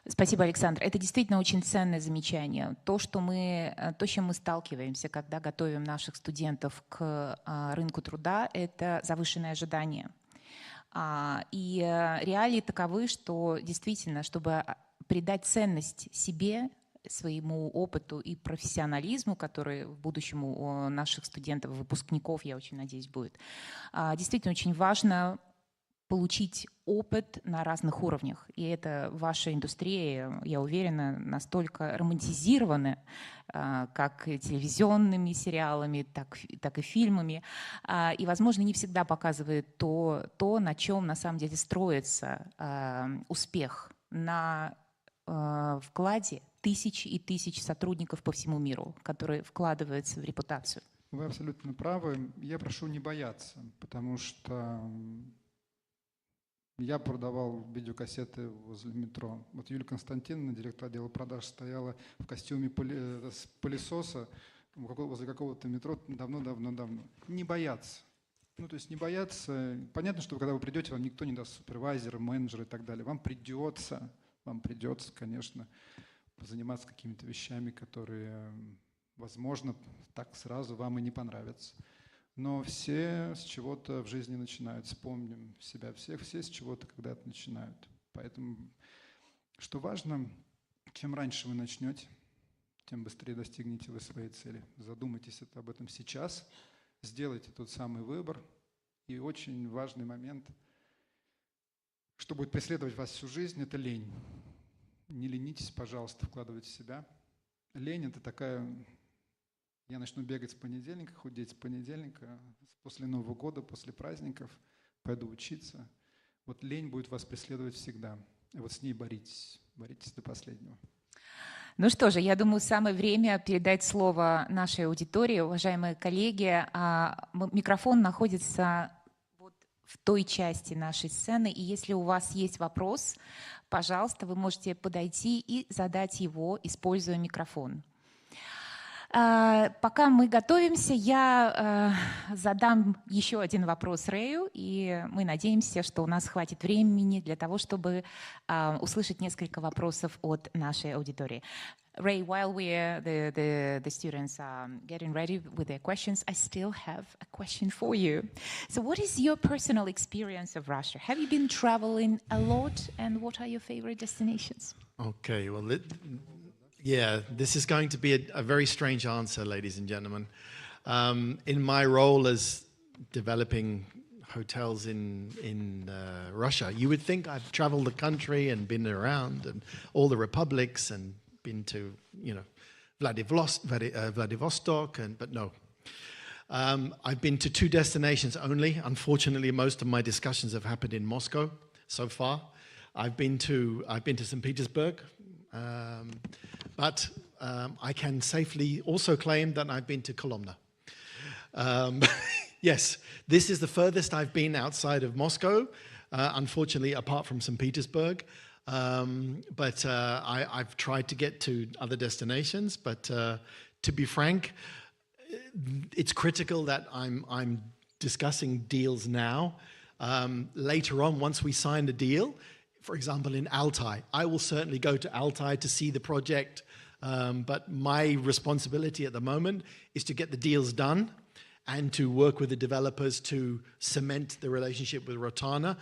Спасибо, Александр. Это действительно очень ценное замечание. То, с чем мы сталкиваемся, когда готовим наших студентов к рынку труда, это завышенные ожидания. И реалии таковы, что действительно, чтобы придать ценность себе, своему опыту и профессионализму, который в будущем у наших студентов, выпускников, я очень надеюсь, будет, действительно очень важно получить опыт на разных уровнях. И это ваша индустрия, я уверена, настолько романтизирована, как телевизионными сериалами, так и фильмами. И, возможно, не всегда показывает то, на чем на самом деле строится успех на вкладе тысяч и тысяч сотрудников по всему миру, которые вкладываются в репутацию. Вы абсолютно правы. Я прошу не бояться, потому что я продавал видеокассеты возле метро. Вот Юлия Константиновна, директор отдела продаж, стояла в костюме пылесоса возле какого-то метро давно. Не бояться. То есть не бояться. Понятно, что когда вы придете, вам никто не даст супервайзера, менеджера и так далее. Вам придется, конечно, заниматься какими-то вещами, которые, возможно, так сразу вам и не понравятся. Но все с чего-то в жизни начинают. Вспомним себя всех, все с чего-то когда-то начинают. Поэтому, что важно, чем раньше вы начнете, тем быстрее достигнете вы своей цели. Задумайтесь об этом сейчас, сделайте тот самый выбор. И очень важный момент, что будет преследовать вас всю жизнь, это лень. Не ленитесь, пожалуйста, вкладывайте в себя. Лень – это такая... Я начну бегать с понедельника, худеть с понедельника, после Нового года, после праздников, пойду учиться. Вот лень будет вас преследовать всегда. И вот с ней боритесь до последнего. Ну что же, я думаю, самое время передать слово нашей аудитории. Уважаемые коллеги, микрофон находится вот в той части нашей сцены, и если у вас есть вопрос, пожалуйста, вы можете подойти и задать его, используя микрофон. Пока мы готовимся, я задам еще один вопрос Рэю, и мы надеемся, что у нас хватит времени для того, чтобы услышать несколько вопросов от нашей аудитории. Ray, while the students are getting ready with their questions, I still have a question for you. So what is your personal experience of Russia? Have you been traveling a lot, and what are your favorite destinations? Okay, well, yeah, this is going to be a very strange answer, ladies and gentlemen. In my role as developing hotels in Russia, you would think I've traveled the country and been around and all the republics and been to, Vladivostok, but no. I've been to 2 destinations only. Unfortunately, most of my discussions have happened in Moscow. so far. I've been to St. Petersburg, but I can safely also claim that I've been to Kolomna. Yes, this is the furthest I've been outside of Moscow, unfortunately, apart from St. Petersburg. But I've tried to get to other destinations. But to be frank, it's critical that I'm discussing deals now. Later on, once we sign the deal, for example, in Altai, I will certainly go to Altai to see the project. But my responsibility at the moment is to get the deals done and to work with the developers to cement the relationship with Rotana.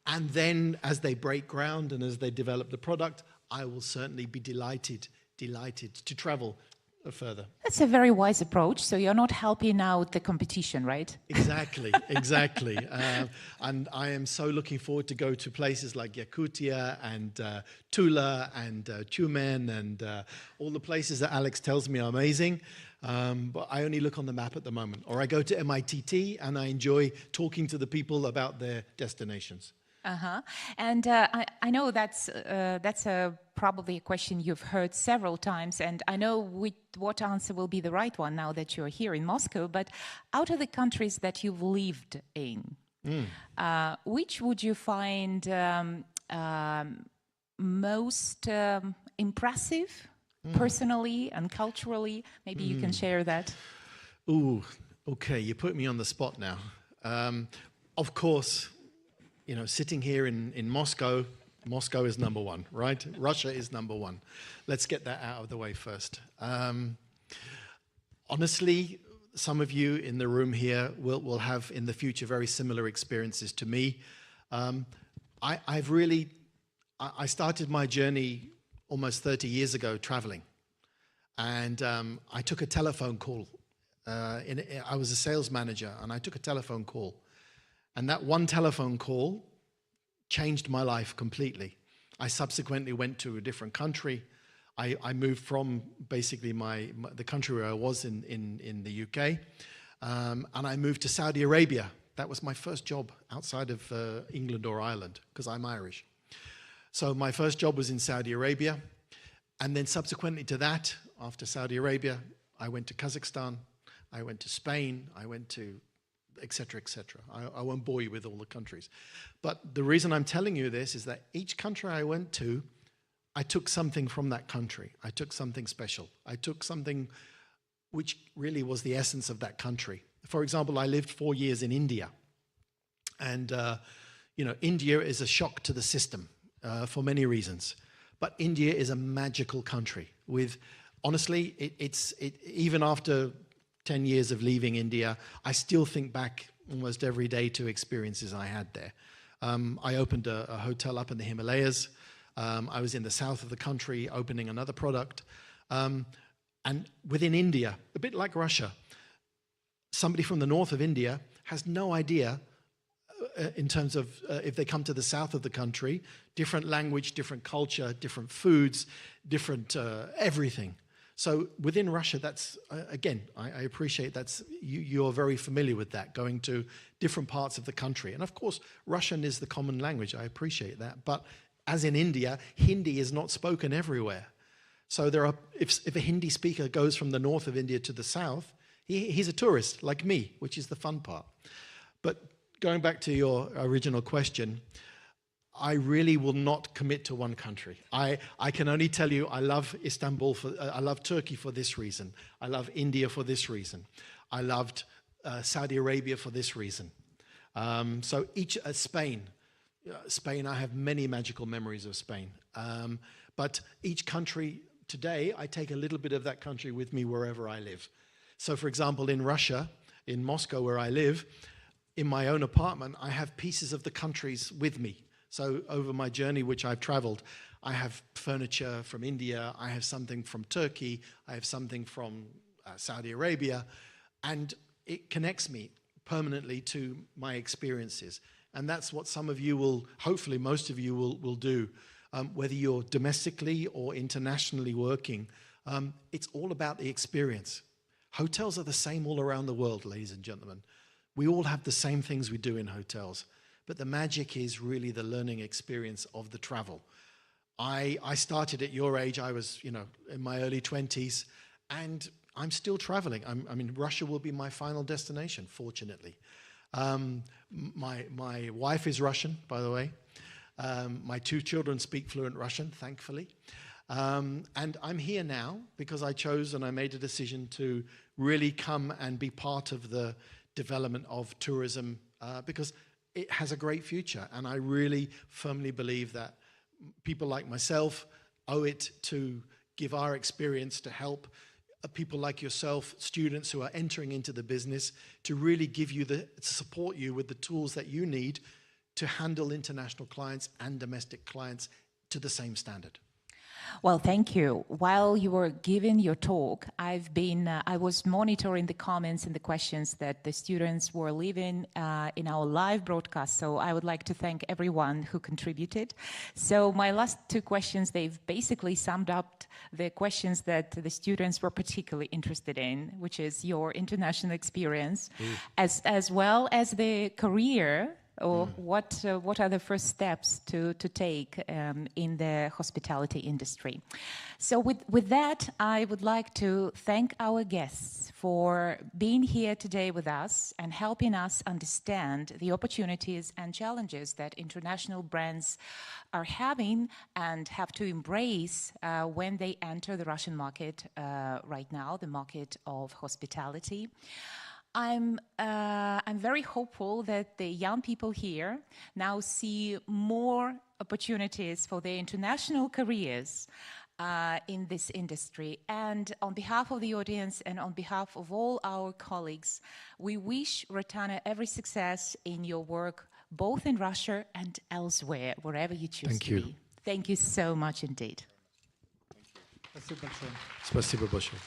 And then as they break ground and as they develop the product, I will certainly be delighted to travel further. That's a very wise approach. So you're not helping out the competition, right? Exactly. And I am so looking forward to go to places like Yakutia and Tula and Tyumen and all the places that Alex tells me are amazing. But I only look on the map at the moment. Or I go to MITT and I enjoy talking to the people about their destinations. And I know that's probably a question you've heard several times, and I know what answer will be the right one now that you're here in Moscow. But out of the countries that you've lived in, which would you find most impressive personally and culturally? Maybe you can share that. Ooh, okay, you put me on the spot now. Of course, you know, sitting here in Moscow, Moscow is number one, right? Russia is number one. Let's get that out of the way first. Honestly, some of you in the room here will have in the future very similar experiences to me. I started my journey almost 30 years ago traveling. And I took a telephone call. I was a sales manager and I took a telephone call. And that one telephone call changed my life completely. I subsequently went to a different country. I moved from basically the country where I was in the UK, and I moved to Saudi Arabia. That was my first job outside of England or Ireland, because I'm Irish. So my first job was in Saudi Arabia, and then subsequently to that, after Saudi Arabia, I went to Kazakhstan, I went to Spain, I went to etc., etc. I won't bore you with all the countries. But the reason I'm telling you this is that each country I went to, I took something from that country. I took something special. I took something which really was the essence of that country. For example, I lived 4 years in India. And, India is a shock to the system for many reasons. But India is a magical country with, honestly, even after 10 years of leaving India, I still think back almost every day to experiences I had there. I opened a hotel up in the Himalayas. I was in the south of the country opening another product. And within India, a bit like Russia, somebody from the north of India has no idea in terms of if they come to the south of the country, different language, different culture, different foods, different everything. So within Russia, that's, again, I appreciate you're very familiar with that, going to different parts of the country. And of course, Russian is the common language. I appreciate that. But as in India, Hindi is not spoken everywhere. So if a Hindi speaker goes from the north of India to the south, he's a tourist like me, which is the fun part. But going back to your original question, I really will not commit to one country. I can only tell you I love Istanbul, I love Turkey for this reason. I love India for this reason. I loved Saudi Arabia for this reason. So Spain, I have many magical memories of Spain. But each country today, I take a little bit of that country with me wherever I live. So for example, in Russia, in Moscow where I live, in my own apartment, I have pieces of the countries with me. So over my journey, which I've traveled, I have furniture from India, I have something from Turkey, I have something from Saudi Arabia, and it connects me permanently to my experiences. And that's what some of you will, hopefully most of you will do, whether you're domestically or internationally working. It's all about the experience. Hotels are the same all around the world, ladies and gentlemen. We all have the same things we do in hotels. but the magic is really the learning experience of the travel. I started at your age. I was, in my early 20s, and I'm still traveling. I mean, Russia will be my final destination, fortunately. My wife is Russian, by the way. My 2 children speak fluent Russian, thankfully. And I'm here now because I chose and I made a decision to really come and be part of the development of tourism because it has a great future. And I really firmly believe that people like myself owe it to give our experience to help people like yourself, students who are entering into the business, to really give you to support you with the tools that you need to handle international clients and domestic clients to the same standard. Well, thank you. While you were giving your talk, I was monitoring the comments and the questions that the students were leaving in our live broadcast. So I would like to thank everyone who contributed. So my last 2 questions, they've basically summed up the questions that the students were particularly interested in, which is your international experience, as well as the career. Or what are the first steps to take in the hospitality industry? So with that, I would like to thank our guests for being here today with us and helping us understand the opportunities and challenges that international brands are having and have to embrace when they enter the Russian market right now, the market of hospitality. I'm very hopeful that the young people here now see more opportunities for their international careers in this industry. And on behalf of the audience and on behalf of all our colleagues, we wish Rotana every success in your work, both in Russia and elsewhere, wherever you choose to be. Thank you so much indeed. Спасибо большое. Спасибо большое.